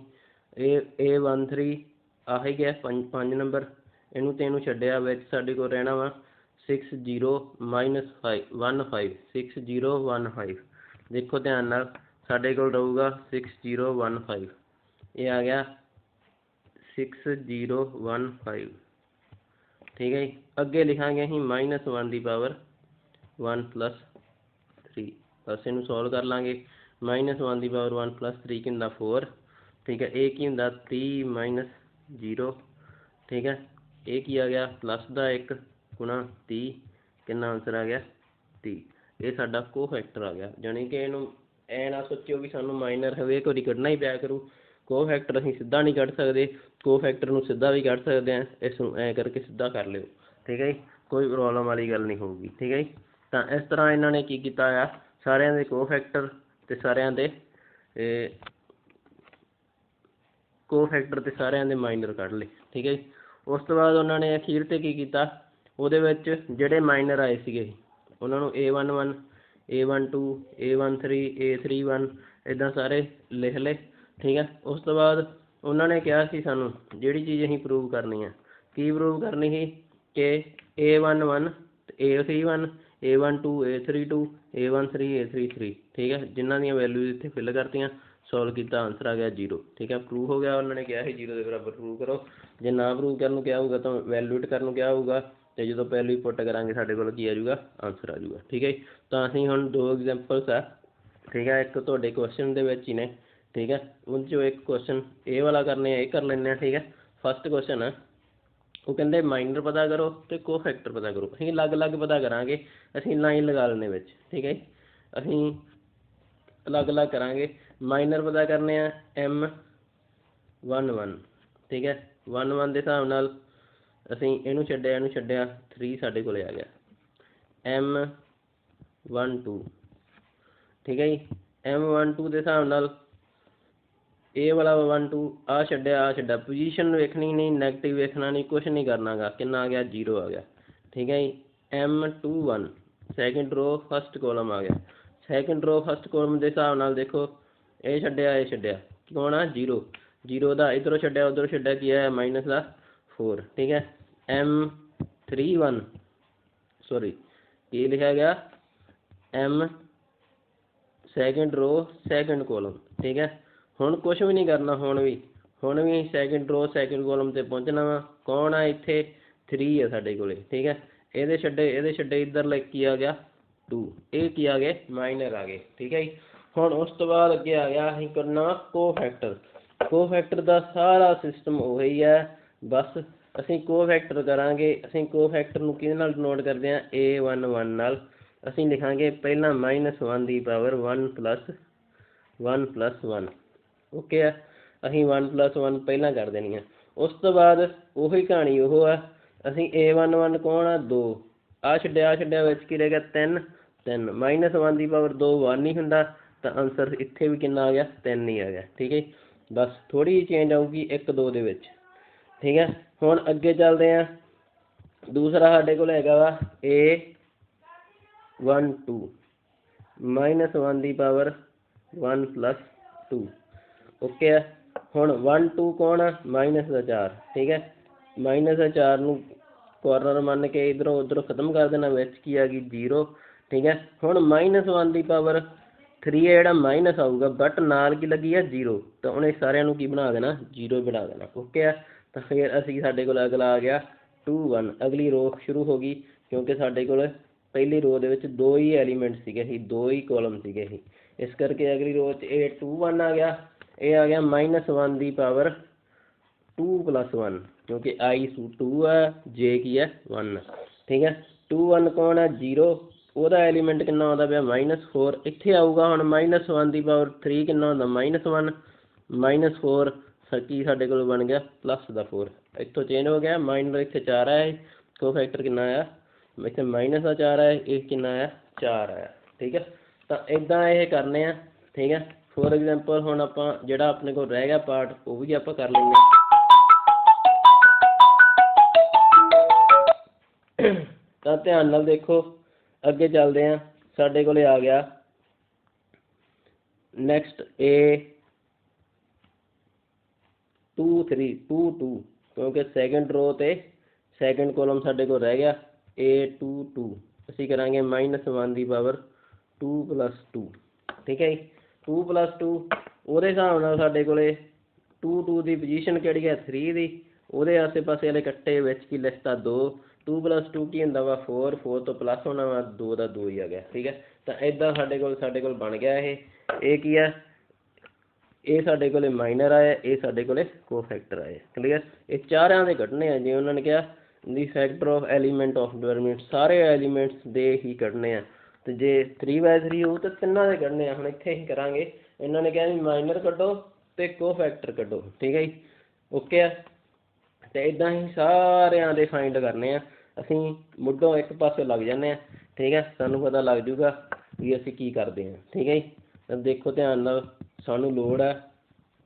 A13 ਆਹੀ ਗਿਆ 5 ਨੰਬਰ, ਇਹਨੂੰ ਤੇ ਇਹਨੂੰ ਛੱਡਿਆ, ਵਿੱਚ ਸਾਡੇ ਕੋਲ ਰਹਿਣਾ ਵਾ 6015 देखो ध्यान नाल साडे कोल रहूगा 6015 ये आ गया 6015 ठीक है जी। अगे लिखांगे असीं -1 की पावर 1 + 3 बस इनू सॉल्व कर लांगे। -1 की पावर 1 + 3 कितना 4 ठीक है। ये की हुंदा 30 - 0 ठीक है। ये की आ गया प्लस का 1 गुणा 30 कितना आंसर आ गया 30। ये साडा कोफैक्टर आ गया जानी कि इनू ऐ ना सोचो भी सानू माइनर हरेक वारी कढ़ना ही पिया करू। कोफैक्टर असीं सीधा नहीं कढ़ सकते, कोफैक्टर नू सीधा भी कढ़ सकते हैं। इसनू ऐ करके सीधा कर लिओ ठीक है जी, कोई प्रॉब्लम वाली गल नहीं होगी ठीक है जी। तो इस तरह इन्होंने की किया आ सारिਆਂ ਦੇ कोफैक्टर ते सारिਆਂ ਦੇ कोफैक्टर ते सारिਆਂ ਦੇ माइनर कढ़ ले ठीक है जी। उस तो बाद उन्होंने अखीर ते की कीता ਉਹਦੇ ਵਿੱਚ ਜਿਹੜੇ ਮਾਈਨਰ ਆਏ ਸੀਗੇ ਉਹਨਾਂ ਨੂੰ A11 A12 A13 A31 ਇੱਦਾਂ ਸਾਰੇ ਲਿਖ ਲਏ ਠੀਕ ਹੈ। ਉਸ ਤੋਂ ਬਾਅਦ ਉਹਨਾਂ ਨੇ ਕਿਹਾ ਸੀ ਸਾਨੂੰ ਜਿਹੜੀ ਚੀਜ਼ ਅਸੀਂ ਪ੍ਰੂਵ ਕਰਨੀ ਹੈ ਕੀ ਪ੍ਰੂਵ ਕਰਨੀ ਸੀ ਕਿ A11 A31 A12 A32 A13 A33 ठीक है जिन्हों दी वैल्यूज इतने फिल करतियाँ सॉल्व किया आंसर आ गया 0 ठीक है। प्रूव हो गया उन्होंने कहा है 0 के बराबर प्रूव करो जे ना प्रूव करने क्या होगा तो वैल्यूएट करने क्या होगा तो जो पहले पुट करांगे साढ़े को की आ जाऊगा आंसर आ जाऊगा ठीक है। तो असीं हुण 2 एग्जाम्पल्स आ ठीक है एक तुहाडे क्वेश्चन दे विच ही ने ठीक है। उन चों एक क्वेश्चन ए वाला करने ये कर लेंगे ठीक है। फस्ट क्वेश्चन है वो कहते माइनर पता करो तो कोफैक्टर पता करो असीं अलग अलग पता करांगे असीं लाइन लगा लेने विच ठीक है। असीं अलग अलग करांगे माइनर पता करने M11 ठीक है 11 के हिसाब नाल असीं इहनूं छड्डिया 3 साडे कोले आ गया M12 ठीक है जी। M12 के हिसाब नाल ए वाला 12 आ छड्डिया पोजीशन वेखनी नहीं नैगेटिव वेखना नहीं कुछ नहीं करना गा कितना आ गया 0 आ गया ठीक है जी। M21 सैकेंड रो फस्ट कॉलम आ गया सैकेंड रो फस्ट कॉलम के हिसाब नाल देखो ये छड्डिया कौन आ 0 का इधरों छड्डिया उधरों छड्डिया की है माइनस का 4 ठीक है। M31 सॉरी ये लिखा गया M सैकेंड रो सैकेंड कॉलम ठीक है। हुण कुछ भी नहीं करना हुण भी सैकेंड रो सैकेंड कॉलम से पहुँचना वा कौन आ इत्थे 3 है साडे कोले ठीक है। ये छड्डे इधर की आ गया 2 ये की आ गए माइनर आ गए ठीक है जी। हुण उस तो बाद अगे आ गया असीं करना कोफैक्टर का सारा सिस्टम उही है बस असीं कोफैक्टर करांगे असीं कोफैक्टर नूं किहदे नाल डिनोट करदे हां A11 नाल असीं लिखांगे पहला -1 की पावर 1 + 1 ओके है असीं 1 + 1 पहला कर देनी है। उस तो बाद उही कहानी वो है असीं A11 कौन आ 2 आ छड्डिया विच की रह गया 3 -1 की पावर 2 1 नहीं हुंदा तो आंसर इत्थे भी कितना आ गया 3 ही आ गया ठीक है। बस थोड़ी जी चेंज आऊगी 1 2 दे विच ठीक है। हुण अगे चलते हैं दूसरा साडे कोल हैगा वा A12 -1 की पावर 1 + 2 ओके है। हुण 1 2 कौन आ -4 ठीक है -4 नूं कॉर्नर मन के इधरों उधरों खत्म कर देना विच की आ गई 0 ठीक है। हुण -1 की पावर 3 है जिहड़ा माइनस आऊगा बट नाल की लगी है 0 तो उन्हें सारिਆਂ नूं की बना देना 0 बना देना ओके है। तो फिर असीं साडे कोल अगला आ गया 2 1 अगली रो शुरू हो गई क्योंकि साडे कोल पहली रो दे विच 2 ही एलीमेंट सीगे 2 ही कॉलम सीगे इस करके अगली रो च ये 2 1 आ गया ये आ गया -1 की पावर 2 + 1 क्योंकि आई 2 है जे की है 1 ठीक है। 2 1 कौन है 0 ਉਹਦਾ एलीमेंट कितना आता पाया -4 इत्थे आऊगा हुण -1 की पावर 3 कितना होंदा -1 -4 की साडे कोल बन गया +4 इत्थों चेंज हो गया माइनर इत्थे 4 आया कोफैक्टर कितना आया इत्थे -4 आया ये कितना आया 4 आया ठीक है। तो इदां ये करने आ ठीक है। फॉर एग्जाम्पल हुण आपां जिहड़ा अपने कोल रह गया पार्ट वो भी आपां कर लैंगे तो ध्यान नाल देखो अगे चलते हैं साडे कोले आ गया नैक्सट A23 2 2 क्योंकि सैकेंड रो ते सैकेंड कॉलम साडे कोल रह गया A22 ਅਸੀਂ ਕਰਾਂਗੇ -1 ਦੀ ਪਾਵਰ 2 + 2, ਠੀਕ ਹੈ ਜੀ। 2 + 2 ਉਹਦੇ ਹਿਸਾਬ ਨਾਲ ਸਾਡੇ ਕੋਲ 2 ਦੀ ਪੋਜੀਸ਼ਨ ਕਿਹੜੀ ਹੈ 3 ਦੀ, ਉਹਦੇ ਆਸੇ ਪਾਸੇ ਵਾਲੇ ਕੱਟੇ ਵਿੱਚ ਕੀ ਲਿਖਤਾ 2, 2 + 2 ਕੀ ਹੁੰਦਾ ਵਾ 4, 4 ਤੋਂ ਪਲੱਸ ਹੋਣਾ ਵਾ 2 ਦਾ 2 ਹੀ ਆ ਗਿਆ, ਠੀਕ ਹੈ। ਤਾਂ ਇੱਦਾਂ ਸਾਡੇ ਕੋਲ ਬਣ ਗਿਆ ਇਹ ਕੀ ਆ, ਇਹ ਸਾਡੇ ਕੋਲ ਮਾਈਨਰ ਆਇਆ, ਇਹ ਸਾਡੇ ਕੋਲ ਕੋਫੈਕਟਰ ਆਏ, ਕਲੀਅਰ। ਇਹ ਚਾਰਿਆਂ ਦੇ ਕੱਢਣੇ ਆ, ਜਿਵੇਂ ਉਹਨਾਂ ਨੇ ਕਿਹਾ ਦੀ ਫੈਕਟਰ ਆਫ ਐਲੀਮੈਂਟ ਆਫ ਡਿਟਰਮੀਨੈਂਟ, ਸਾਰੇ ਐਲੀਮੈਂਟਸ ਦੇ ਹੀ ਕੱਢਣੇ ਆ। ਅਤੇ ਜੇ 3/3 ਹੋਊ ਤਾਂ ਤਿੰਨਾਂ ਦੇ ਕੱਢਣੇ ਆ। ਹੁਣ ਇੱਥੇ ਹੀ ਕਰਾਂਗੇ, ਇਹਨਾਂ ਨੇ ਕਿਹਾ ਵੀ ਮਾਈਨਰ ਕੱਢੋ ਅਤੇ ਕੋਫੈਕਟਰ ਕੱਢੋ, ਠੀਕ ਹੈ ਜੀ, ਓਕੇ ਆ। ਅਤੇ ਇੱਦਾਂ ਹੀ ਸਾਰਿਆਂ ਦੇ ਫਾਈਂਡ ਕਰਨੇ ਆ ਅਸੀਂ, ਮੁੱਢੋਂ ਇੱਕ ਪਾਸੇ ਲੱਗ ਜਾਂਦੇ ਹਾਂ, ਠੀਕ ਹੈ। ਸਾਨੂੰ ਪਤਾ ਲੱਗ ਜੂਗਾ ਵੀ ਅਸੀਂ ਕੀ ਕਰਦੇ ਹਾਂ, ਠੀਕ ਹੈ ਜੀ। ਤਾਂ ਦੇਖੋ ਧਿਆਨ ਨਾਲ, ਸਾਨੂੰ ਲੋੜ ਹੈ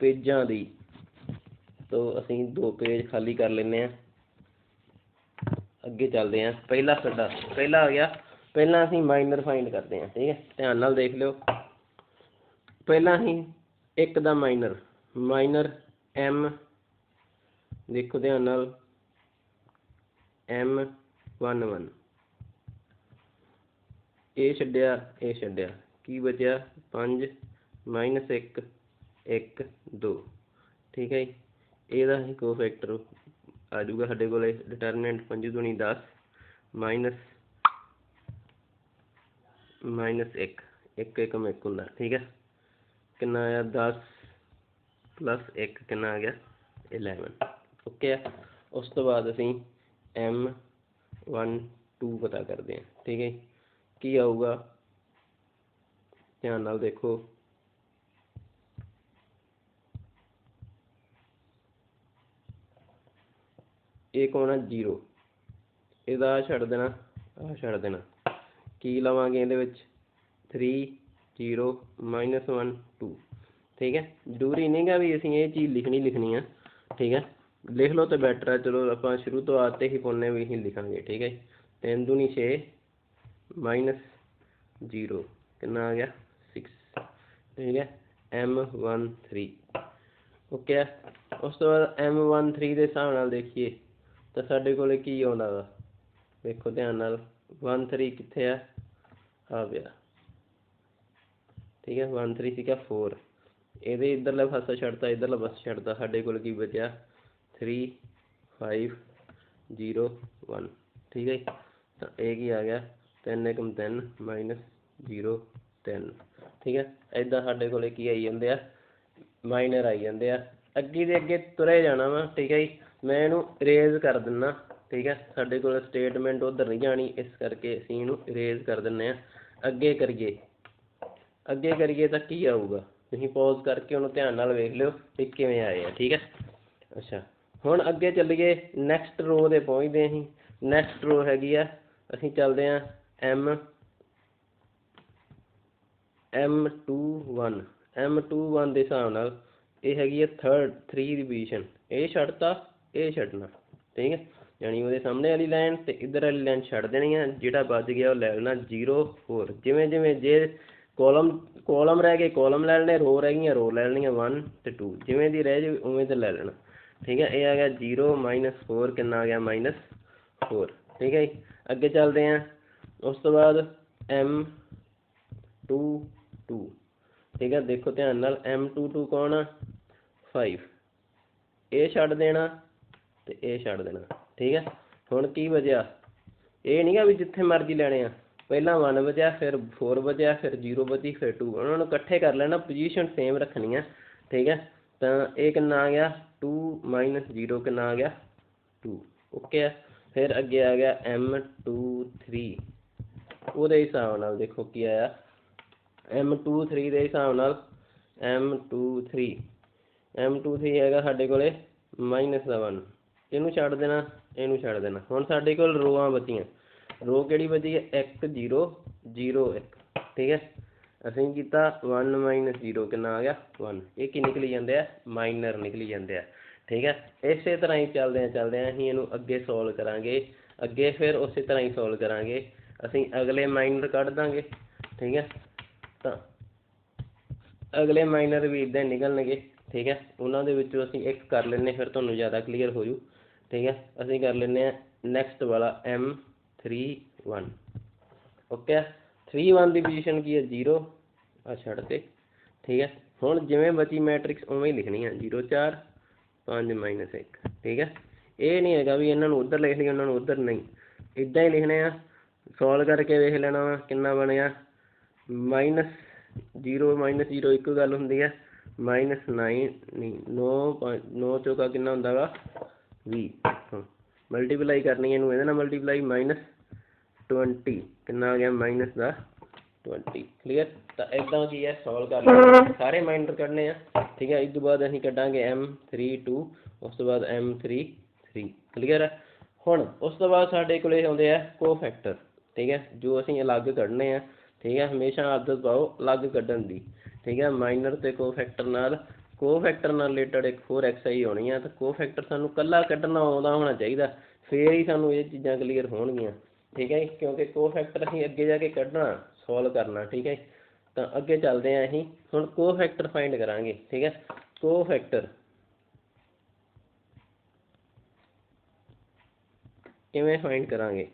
ਪੇਜਾਂ ਦੀ, ਤੋ ਅਸੀਂ 2 ਪੇਜ ਖਾਲੀ ਕਰ ਲੈਂਦੇ ਹਾਂ। ਅੱਗੇ ਚੱਲਦੇ ਹਾਂ, ਪਹਿਲਾ ਆ ਗਿਆ। ਪਹਿਲਾਂ ਅਸੀਂ ਮਾਈਨਰ ਫਾਈਂਡ ਕਰਦੇ ਹਾਂ, ਠੀਕ ਹੈ। ਧਿਆਨ ਨਾਲ ਦੇਖ ਲਿਓ, ਪਹਿਲਾਂ ਅਸੀਂ ਇੱਕ ਦਾ ਮਾਈਨਰ M, ਦੇਖੋ ਧਿਆਨ ਨਾਲ M11, ਇਹ ਛੱਡਿਆ ਕੀ ਬਚਿਆ 5 - 1 1 2, ਠੀਕ ਹੈ ਜੀ। ਇਹਦਾ ਅਸੀਂ ਕੋਫੈਕਟਰ ਆ ਜਾਊਗਾ ਸਾਡੇ ਕੋਲ ਡਿਟਰਮੀਨੈਂਟ 5 ਦੂਣੀ 10 -1 1 1 ਹੁੰਦਾ, ਠੀਕ ਹੈ। ਕਿੰਨਾ ਆਇਆ 10 + 1 ਕਿੰਨਾ ਆ ਗਿਆ 11, ਓਕੇ ਆ। ਉਸ ਤੋਂ ਬਾਅਦ ਅਸੀਂ M12 ਪਤਾ ਕਰਦੇ ਹਾਂ, ਠੀਕ ਹੈ। ਕੀ ਆਊਗਾ ਧਿਆਨ ਨਾਲ ਦੇਖੋ, ਇਹ ਕੌਣ ਆ 0, ਇਹਦਾ ਆਹ ਛੱਡ ਦੇਣਾ, ਕੀ ਲਵਾਂਗੇ ਇਹਦੇ ਵਿੱਚ 3 0 -1 2, ਠੀਕ ਹੈ। ਜ਼ਰੂਰੀ ਨਹੀਂ ਗਾ ਵੀ ਅਸੀਂ ਇਹ ਚੀਜ਼ ਲਿਖਣੀ ਆ, ਠੀਕ ਹੈ। ਲਿਖ ਲਓ ਤਾਂ ਬੈਟਰ ਹੈ, ਚਲੋ ਆਪਾਂ ਸ਼ੁਰੂ ਤੋਂ ਆਦਤ ਹੀ ਪਾਉਂਦੇ ਵੀ ਅਸੀਂ ਲਿਖਾਂਗੇ, ਠੀਕ ਹੈ। 3 ਦੂਣੀ 6 -0 ਕਿੰਨਾ ਆ ਗਿਆ 6, ਠੀਕ ਹੈ। M13, ਓਕੇ ਆ। ਉਸ ਤੋਂ ਬਾਅਦ M13 ਦੇ ਹਿਸਾਬ ਨਾਲ ਦੇਖੀਏ ਤਾਂ ਸਾਡੇ ਕੋਲ ਕੀ ਆਉਂਦਾ ਵਾ, ਦੇਖੋ ਧਿਆਨ ਨਾਲ 13 ਕਿੱਥੇ ਆ ਪਿਆ, ਠੀਕ ਹੈ। 13 ਸੀਗਾ 4, ਇਹਦੇ ਇੱਧਰਲਾ ਪਾਸਾ ਛੱਡਤਾ, ਇੱਧਰਲਾ ਪਾਸਾ ਛੱਡਤਾ, ਸਾਡੇ ਕੋਲ ਕੀ ਬਚਿਆ 3 5 0 1, ਠੀਕ ਹੈ ਜੀ। ਤਾਂ ਇਹ ਕੀ ਆ ਗਿਆ 3 × 3 -0 3, ਠੀਕ ਹੈ। ਇੱਦਾਂ ਸਾਡੇ ਕੋਲ ਕੀ ਆਈ ਜਾਂਦੇ ਆ ਮਾਈਨਰ ਆਈ ਜਾਂਦੇ ਆ, ਅੱਗੇ ਦੇ ਅੱਗੇ ਤੁਰੇ ਜਾਣਾ ਵਾ, ਠੀਕ ਹੈ ਜੀ। ਮੈਂ ਇਹਨੂੰ ਇਰੇਜ਼ ਕਰ ਦਿੰਦਾ, ਠੀਕ ਹੈ। ਸਾਡੇ ਕੋਲ ਸਟੇਟਮੈਂਟ ਉੱਧਰ ਨਹੀਂ ਜਾਣੀ, ਇਸ ਕਰਕੇ ਅਸੀਂ ਇਹਨੂੰ ਇਰੇਜ਼ ਕਰ ਦਿੰਦੇ ਹਾਂ। ਅੱਗੇ ਕਰੀਏ ਤਾਂ ਕੀ ਆਊਗਾ, ਤੁਸੀਂ ਪੌਜ਼ ਕਰਕੇ ਉਹਨੂੰ ਧਿਆਨ ਨਾਲ ਵੇਖ ਲਿਓ ਵੀ ਕਿਵੇਂ ਆਏ ਆ, ਠੀਕ ਹੈ। ਅੱਛਾ, ਹੁਣ ਅੱਗੇ ਚੱਲੀਏ, ਨੈਕਸਟ ਰੋ ਦੇ ਪਹੁੰਚਦੇ ਅਸੀਂ। ਨੈਕਸਟ ਰੋ ਹੈਗੀ ਆ, ਅਸੀਂ ਚੱਲਦੇ ਹਾਂ M21 ਦੇ ਹਿਸਾਬ ਨਾਲ ਇਹ ਹੈਗੀ ਹੈ 3 ਦੀ ਪੋਜੀਸ਼ਨ, ਇਹ ਛੱਡਤਾ, ਇਹ ਛੱਡਣਾ, ਠੀਕ ਹੈ। ਯਾਨੀ ਉਹਦੇ ਸਾਹਮਣੇ ਵਾਲੀ ਲਾਈਨ ਅਤੇ ਇੱਧਰ ਵਾਲੀ ਲਾਈਨ ਛੱਡ ਦੇਣੀ ਆ, ਜਿਹੜਾ ਬਚ ਗਿਆ ਉਹ ਲੈ ਲੈਣਾ 0 4, ਜਿਵੇਂ ਜੇ ਕੋਲਮ ਰਹਿ ਗਏ ਕੋਲਮ ਲੈ ਲੈਣੇ, ਰੋ ਰਹਿ ਗਈਆਂ ਰੋ ਲੈ ਲੈਣੀਆਂ 1 ਅਤੇ 2, ਜਿਵੇਂ ਦੀ ਰਹਿ ਜਾਵੇ ਉਵੇਂ ਤਾਂ ਲੈ ਲੈਣਾ, ਠੀਕ ਹੈ। ਇਹ ਆ ਗਿਆ 0 -4 ਕਿੰਨਾ ਆ ਗਿਆ -4, ਠੀਕ ਹੈ ਜੀ। ਅੱਗੇ ਚੱਲਦੇ ਹਾਂ, ਉਸ ਤੋਂ ਬਾਅਦ M22, ਠੀਕ ਹੈ। ਦੇਖੋ ਧਿਆਨ ਨਾਲ M22 ਕੌਣ ਆ 5, ਇਹ ਛੱਡ ਦੇਣਾ ਅਤੇ ਇਹ ਛੱਡ ਦੇਣਾ, ਠੀਕ ਹੈ। ਹੁਣ ਕੀ ਬਚਿਆ, ਇਹ ਨਹੀਂ ਗਾ ਵੀ ਜਿੱਥੇ ਮਰਜ਼ੀ ਲੈਣੇ ਆ, ਪਹਿਲਾਂ 1 ਬਚਿਆ, ਫਿਰ 4 ਬਚਿਆ, ਫਿਰ 0 ਬਚੀ, ਫਿਰ 2, ਉਹਨਾਂ ਨੂੰ ਇਕੱਠੇ ਕਰ ਲੈਣਾ, ਪੋਜੀਸ਼ਨ ਸੇਮ ਰੱਖਣੀ ਆ, ਠੀਕ ਹੈ। ਤਾਂ ਇਹ ਕਿੰਨਾ ਆ ਗਿਆ 2 - 0 ਕਿੰਨਾ ਆ ਗਿਆ 2, ਓਕੇ ਆ। ਫਿਰ ਅੱਗੇ ਆ ਗਿਆ M23, ਉਹਦੇ ਹਿਸਾਬ ਨਾਲ ਦੇਖੋ ਕੀ ਆਇਆ M23 ਦੇ ਹਿਸਾਬ ਨਾਲ M23 ਹੈਗਾ ਸਾਡੇ ਕੋਲ -1, ਇਹਨੂੰ ਛੱਡ ਦੇਣਾ, ਇਹਨੂੰ ਛੱਡ ਦੇਣਾ। ਹੁਣ ਸਾਡੇ ਕੋਲ ਰੋਆਂ ਬਚੀਆਂ, ਰੋ ਕਿਹੜੀ ਬਚੀ ਹੈ 1 0 0 1, ਠੀਕ ਹੈ। ਅਸੀਂ ਕੀਤਾ 1 - 0 ਕਿੰਨਾ ਆ ਗਿਆ 1, ਇਹ ਕੀ ਨਿਕਲੀ ਜਾਂਦੇ ਆ ਮਾਈਨਰ ਨਿਕਲੀ ਜਾਂਦੇ ਆ, ਠੀਕ ਹੈ। ਇਸੇ ਤਰ੍ਹਾਂ ਹੀ ਚੱਲਦੇ ਹਾਂ ਅਸੀਂ ਇਹਨੂੰ ਅੱਗੇ ਸੋਲਵ ਕਰਾਂਗੇ, ਅੱਗੇ ਫਿਰ ਉਸੇ ਤਰ੍ਹਾਂ ਹੀ ਸੋਲਵ ਕਰਾਂਗੇ ਅਸੀਂ, ਅਗਲੇ ਮਾਈਨਰ ਕੱਢ ਦਾਂਗੇ, ਠੀਕ ਹੈ। ਤਾਂ ਅਗਲੇ ਮਾਈਨਰ ਵੀ ਇੱਦਾਂ ਹੀ ਨਿਕਲਣਗੇ, ਠੀਕ ਹੈ। ਉਹਨਾਂ ਦੇ ਵਿੱਚੋਂ ਅਸੀਂ ਇੱਕ ਕਰ ਲੈਂਦੇ, ਫਿਰ ਤੁਹਾਨੂੰ ਜ਼ਿਆਦਾ ਕਲੀਅਰ ਹੋ ਜੂ, ਠੀਕ ਹੈ। ਅਸੀਂ ਕਰ ਲੈਂਦੇ ਹਾਂ ਨੈਕਸਟ ਵਾਲਾ 3 1 ओके। 3 1 की पोजीशन की है 0 आ छड़ ते ठीक है। हुण जिवें बची मैट्रिक्स उवें ही लिखनी है 0 4 5 -1 ठीक है। ये नहीं है भी इन्हों उधर लिख लिया उन्होंने उधर नहीं, इदा ही लिखने आ। सॉल्व करके वेख लेना वा कितना बनया -0 एक गल होंगी है -9 नहीं 9 चौका कितना होंदा वा 20 मल्टीप्लाई करनी है इहदे नाल मल्टीप्लाई -20 कितना आ गया -20 क्लीयर। तो इदा की है सॉल्व कर लें सारे माइनर कढ़ने हैं ठीक है। इस तो बाद असीं कढ़ांगे M3 2 उस तो बाद M3 3 क्लीयर है। हुण उस तो बाद साडे कोले आउंदे आ कोफैक्टर ठीक है, जो असीं अलग कढ़ने हैं ठीक है। हमेशा आदत पाओ अलग कढ़न दी ठीक है। माइनर ते कोफैक्टर नाल रिलेटेड एक होर एक्सरसाइज होनी है। तो कोफैक्टर सानूं कल्ला कढ़ना आउंदा होना चाहिए, फिर ही सानूं ये चीज़ां क्लीयर होणगियां ठीक है। क्योंकि कोफैक्टर असीं अगे जाके कढ़ना सॉल्व करना ठीक है। तो अगे चलते हैं असीं हुण कोफैक्टर फाइंड करांगे ठीक है। कोफैक्टर किवें फाइंड करांगे,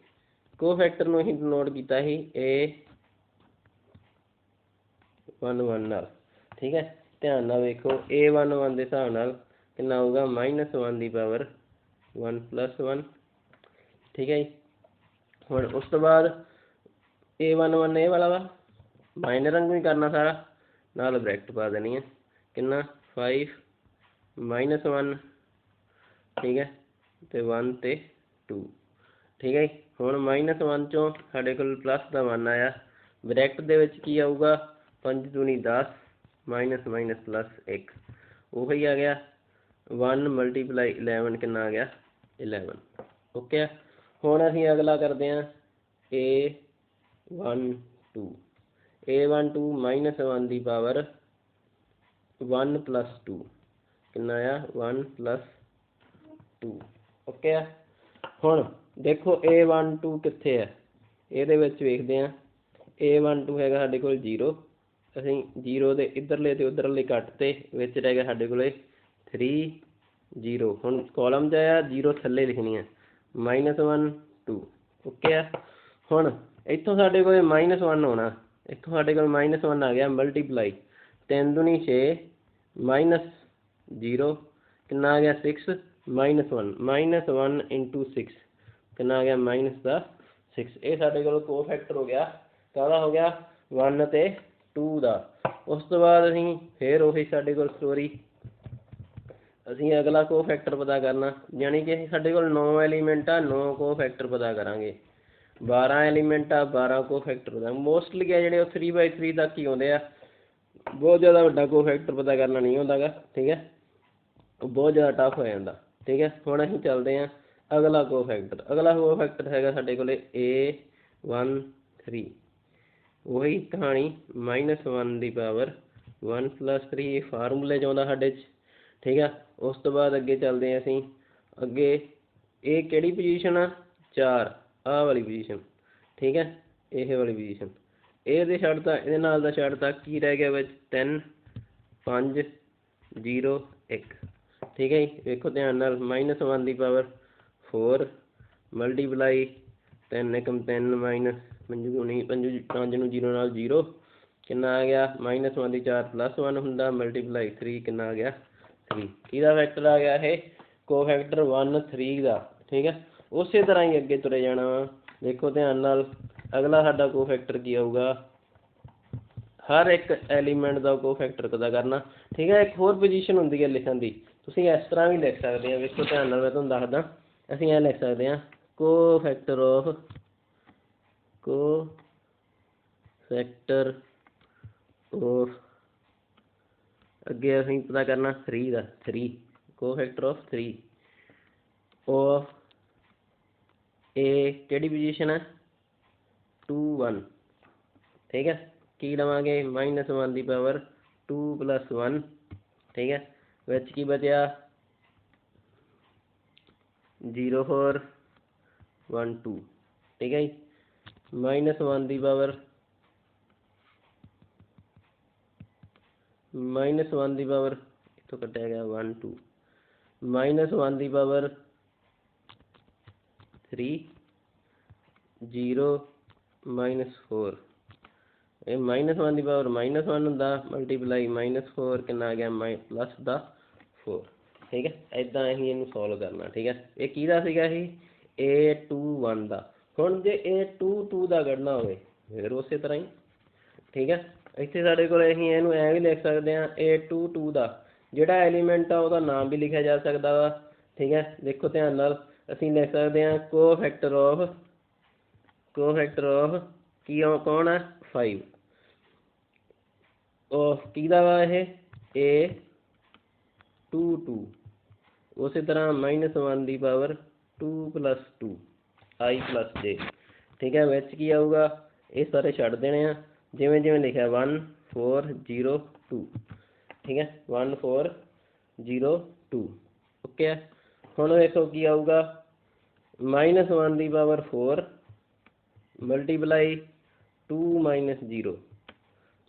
कोफैक्टर नूं असीं नोट कीता ਸੀ A11 नाल ठीक है। ध्यान नाल वेखो A11 ਦੇ ਹਿਸਾਬ ਨਾਲ कितना आऊगा -1 की पावर 1 + 1 ठीक है जी। हुण उस तो बाद A11 ये वाला वा माइनर वांगू ही करना सारा, नाल ब्रैकेट पा देनी है कितना 5 -1 ठीक है तो 1 ते 2 ठीक है। हुण -1 चों साडे कोल प्लस का 1 आया, ब्रैकेट दे विच की आऊगा 5 दूनी 10 -, +1 वही आ गया 1 × 11 कितना आ गया 11 ओके। हुण असीं अगला करते हैं A12 -1 की पावर 1 + 2 कितना आया 1 + 2 ओके। हुण देखो A12 कित्थे है, ਇਹਦੇ ਵਿੱਚ ਵੇਖਦੇ ਹਾਂ A12 ਹੈਗਾ ਸਾਡੇ ਕੋਲ 0, ਅਸੀਂ 0 ਦੇ ਇੱਧਰਲੇ ਤੇ ਉੱਧਰਲੇ ਕੱਟ ਤੇ ਵਿੱਚ ਰਹਿ ਗਿਆ ਸਾਡੇ ਕੋਲੇ 3 0। ਹੁਣ ਕਾਲਮ 'ਚ ਆਇਆ 0 ਥੱਲੇ ਲਿਖਣੀ ਹੈ -1 2 ਓਕੇ ਆ। ਹੁਣ ਇੱਥੋਂ ਸਾਡੇ ਕੋਲ -1 ਹੋਣਾ, ਇੱਥੋਂ ਸਾਡੇ ਕੋਲ -1 ਆ ਗਿਆ ਮਲਟੀਪਲਾਈ 3 दूनी 6 -0 कितना आ गया 6 -1 -1 × 6 कितना आ गया -6 ये साडे कोल कोफैक्टर हो गया काहदा हो गया 1 ते 2 का। उस तो बाद असीं फिर उही साडे कोल स्टोरी असीं अगला कोफैक्टर पता करना, यानी कि साडे कोल 9 एलीमेंट आ 9 कोफैक्टर पता करांगे, 12 एलीमेंट आ 12 कोफैक्टर पता मोस्टली है जिहड़े 3/3 तक ही आउंदे आ, बहुत ज़्यादा वड्डा कोफैक्टर पता करना नहीं होंदा गा ठीक है, बहुत ज़्यादा टफ हो जाता ठीक है। हुण असीं चलदे हां अगला कोफैक्टर हैगा साडे कोले A13 वही कहानी -1 की पावर 1 + 3 फार्मूले च आउंदा साडे च ठीक है। उस तो बाद अगे चलते हैं असीं अगे ये किहड़ी पोजीशन आ 4 आ वाली पोजीशन ठीक है, ये वाली पोजीशन ये छड्डता ये नाल दा छड्डता की रह गया विच 3 5 0 1 ठीक है जी। वेखो ध्यान नाल -1 की पावर 4 मल्टीप्लाई 3 × 3 -5 दूनी 5 नूं 0 नाल 0 कितना आ गया -1 की 4 +1 हुंदा मल्टीप्लाई 3 कितना आ गया 3 किहदा फैक्टर आ गया है कोफैक्टर 1 3 का ठीक है। उस तरह ही अगे तुरे जाना वा, देखो ध्यान नाल अगला साडा कोफैक्टर की आऊगा हर एक एलीमेंट का कोफैक्टर पता करना ठीक है। एक होर पोजीशन होंदी है लिखण दी, तुसीं इस तरह भी लिख सकते हैं, वेखो ध्यान नाल मैं तुहानूं दसदा असीं इह लिख सकते हैं कोफैक्टर ऑफ अगे असीं पता करना 3 का 3 कोफैक्टर ऑफ 3 ऑफ ए किहड़ी पोजीशन है 2 1 ठीक है। की लवांगे -1 की पावर 2 + 1 ठीक है, विच की बचा 0 4 1 2 ठीक है जी। -1 की पावर इतों कटिया गया 1 2 -1 की पावर 3 0 -4 ਇਹ -1 ਦੀ ਪਾਵਰ -1 ਹੁੰਦਾ ਮਲਟੀਪਲਾਈ -4 ਕਿੰਨਾ ਆ ਗਿਆ ਪਲੱਸ ਦਾ 4। ਠੀਕ ਹੈ, ਇੱਦਾਂ ਅਸੀਂ ਇਹਨੂੰ ਸੋਲਵ ਕਰਨਾ। ਠੀਕ ਹੈ, ਇਹ ਕਿਹਦਾ ਸੀਗਾ ਇਹ A21 ਦਾ। ਹੁਣ ਜੇ A22 ਦਾ ਕੱਢਣਾ ਹੋਵੇ ਫਿਰ ਉਸੇ ਤਰ੍ਹਾਂ ਹੀ। ਠੀਕ ਹੈ, ਇੱਥੇ ਸਾਡੇ ਕੋਲ ਅਸੀਂ ਇਹਨੂੰ ਐਂ ਵੀ ਲਿਖ ਸਕਦੇ ਹਾਂ A22 ਦਾ ਜਿਹੜਾ ਐਲੀਮੈਂਟ ਆ ਉਹਦਾ ਨਾਮ ਵੀ ਲਿਖਿਆ ਜਾ ਸਕਦਾ ਵਾ। ਠੀਕ ਹੈ, ਦੇਖੋ ਧਿਆਨ ਨਾਲ ਅਸੀਂ ਲਿਖ ਸਕਦੇ ਹਾਂ ਕੋਫੈਕਟਰ ਆਫ ਕੀ ਕੌਣ ਆ 5 ਉਹ ਕਿਹਦਾ ਵਾ ਇਹ A22। ਉਸੇ ਤਰ੍ਹਾਂ -1 ਦੀ ਪਾਵਰ 2 + 2 I + J। ਠੀਕ ਹੈ, ਵਿੱਚ ਕੀ ਆਊਗਾ ਇਹ ਸਾਰੇ ਛੱਡ ਦੇਣੇ ਆ ਜਿਵੇਂ ਜਿਵੇਂ ਲਿਖਿਆ 1 4 0 2। ਠੀਕ ਹੈ, 1 4 0 2 ਓਕੇ ਹੈ। ਹੁਣ ਵੇਖੋ ਕੀ ਆਊਗਾ -1 ਦੀ ਪਾਵਰ 4 ਮਲਟੀਪਲਾਈ 2 - 0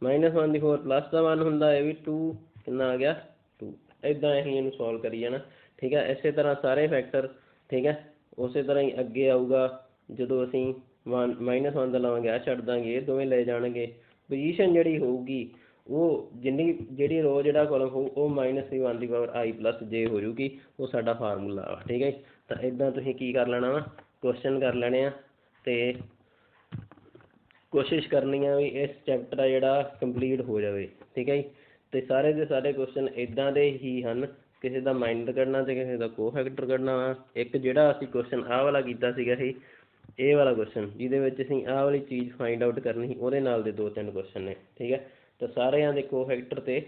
-1 ਦੀ 4 ਪਲੱਸ ਦਾ 1 ਹੁੰਦਾ ਇਹ ਵੀ 2 ਕਿੰਨਾ ਆ ਗਿਆ 2। ਇੱਦਾਂ ਅਸੀਂ ਇਹਨੂੰ ਸੋਲਵ ਕਰੀ ਜਾਣਾ। ਠੀਕ ਹੈ, ਇਸੇ ਤਰ੍ਹਾਂ ਸਾਰੇ ਫੈਕਟਰ। ਠੀਕ ਹੈ, ਉਸੇ ਤਰ੍ਹਾਂ ਹੀ ਅੱਗੇ ਆਊਗਾ ਜਦੋਂ ਅਸੀਂ -1 ਦਾ ਲਵਾਂਗੇ ਆ ਛੱਡ ਦਾਂਗੇ ਇਹ ਦੋਵੇਂ ਲੈ ਜਾਣਗੇ। ਪੋਜੀਸ਼ਨ ਜਿਹੜੀ ਹੋਊਗੀ ਉਹ ਜਿਹੜੀ ਰੋ ਜਿਹੜਾ ਕੋਲਮ ਹੋਊ ਉਹ -1 ਦੀ ਪਾਵਰ I + J ਹੋ ਜਾਊਗੀ। ਉਹ ਸਾਡਾ ਫਾਰਮੂਲਾ ਵਾ। ਠੀਕ ਹੈ, ਤਾਂ ਇੱਦਾਂ ਤੁਸੀਂ ਕੀ ਕਰ ਲੈਣਾ ਵਾ ਕੁਐਸਚਨ ਕਰ ਲੈਣੇ ਆ ਅਤੇ ਕੋਸ਼ਿਸ਼ ਕਰਨੀ ਆ ਵੀ ਇਸ ਚੈਪਟਰ ਆ ਜਿਹੜਾ ਕੰਪਲੀਟ ਹੋ ਜਾਵੇ। ਠੀਕ ਹੈ ਜੀ, ਅਤੇ ਸਾਰੇ ਦੇ ਸਾਰੇ ਕੁਐਸਚਨ ਇੱਦਾਂ ਦੇ ਹੀ ਹਨ। ਕਿਸੇ ਦਾ ਮਾਈਨਰ ਕੱਢਣਾ ਅਤੇ ਕਿਸੇ ਦਾ ਕੋਫੈਕਟਰ ਕੱਢਣਾ ਵਾ। ਇੱਕ ਜਿਹੜਾ ਅਸੀਂ ਕੁਐਸਚਨ ਆਹ ਵਾਲਾ ਕੀਤਾ ਸੀਗਾ ਸੀ ਇਹ ਵਾਲਾ ਕੁਐਸਚਨ ਜਿਹਦੇ ਵਿੱਚ ਅਸੀਂ ਆਹ ਵਾਲੀ ਚੀਜ਼ ਫਾਈਂਡ ਆਊਟ ਕਰਨੀ ਸੀ ਉਹਦੇ ਨਾਲ ਦੇ 2-3 ਕੁਐਸਚਨ ਨੇ। ਠੀਕ ਹੈ, ਤਾਂ ਸਾਰਿਆਂ ਦੇ ਕੋਫੈਕਟਰ ਅਤੇ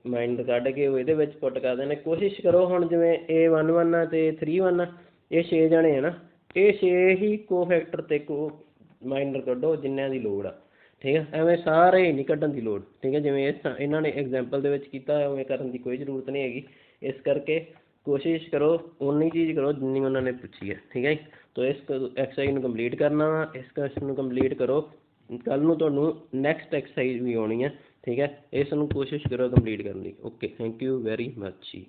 ਮਾਈਨਰ ਕੱਢ ਕੇ ਉਹ ਇਹਦੇ ਵਿੱਚ ਪੁੱਟ ਕਰ ਦੇਣੇ। ਕੋਸ਼ਿਸ਼ ਕਰੋ ਹੁਣ ਜਿਵੇਂ A11 ਆ ਅਤੇ 31 ਆ ਇਹ 6 ਜਣੇ ਹੈ ਨਾ ਇਹ 6 ਹੀ ਕੋਫੈਕਟਰ ਅਤੇ ਮਾਈਨਰ ਕੱਢੋ ਜਿੰਨਿਆਂ ਦੀ ਲੋੜ ਆ। ਠੀਕ ਹੈ, ਐਵੇਂ ਸਾਰੇ ਨਹੀਂ ਕੱਢਣ ਦੀ ਲੋੜ। ਠੀਕ ਹੈ, ਜਿਵੇਂ ਇਹਨਾਂ ਨੇ ਐਗਜ਼ਾਮਪਲ ਦੇ ਵਿੱਚ ਕੀਤਾ ਉਵੇਂ ਕਰਨ ਦੀ ਕੋਈ ਜ਼ਰੂਰਤ ਨਹੀਂ ਹੈਗੀ। ਇਸ ਕਰਕੇ ਕੋਸ਼ਿਸ਼ ਕਰੋ ਓਨੀ ਚੀਜ਼ ਕਰੋ ਜਿੰਨੀ ਉਹਨਾਂ ਨੇ ਪੁੱਛੀ ਹੈ। ਠੀਕ ਹੈ ਜੀ, ਤਾਂ ਇਸ ਐਕਸਰਸਾਈਜ਼ ਨੂੰ ਕੰਪਲੀਟ ਕਰਨਾ ਵਾ। ਇਸ ਕੁਐਸਚਨ ਨੂੰ ਕੰਪਲੀਟ ਕਰੋ। ਕੱਲ੍ਹ ਨੂੰ ਤੁਹਾਨੂੰ ਨੈਕਸਟ ਐਕਸਰਸਾਈਜ਼ ਵੀ ਆਉਣੀ ਹੈ। ਠੀਕ ਹੈ, ਇਸ ਨੂੰ ਕੋਸ਼ਿਸ਼ ਕਰੋ ਕੰਪਲੀਟ ਕਰਨ ਦੀ। Okay, thank you very much ਜੀ।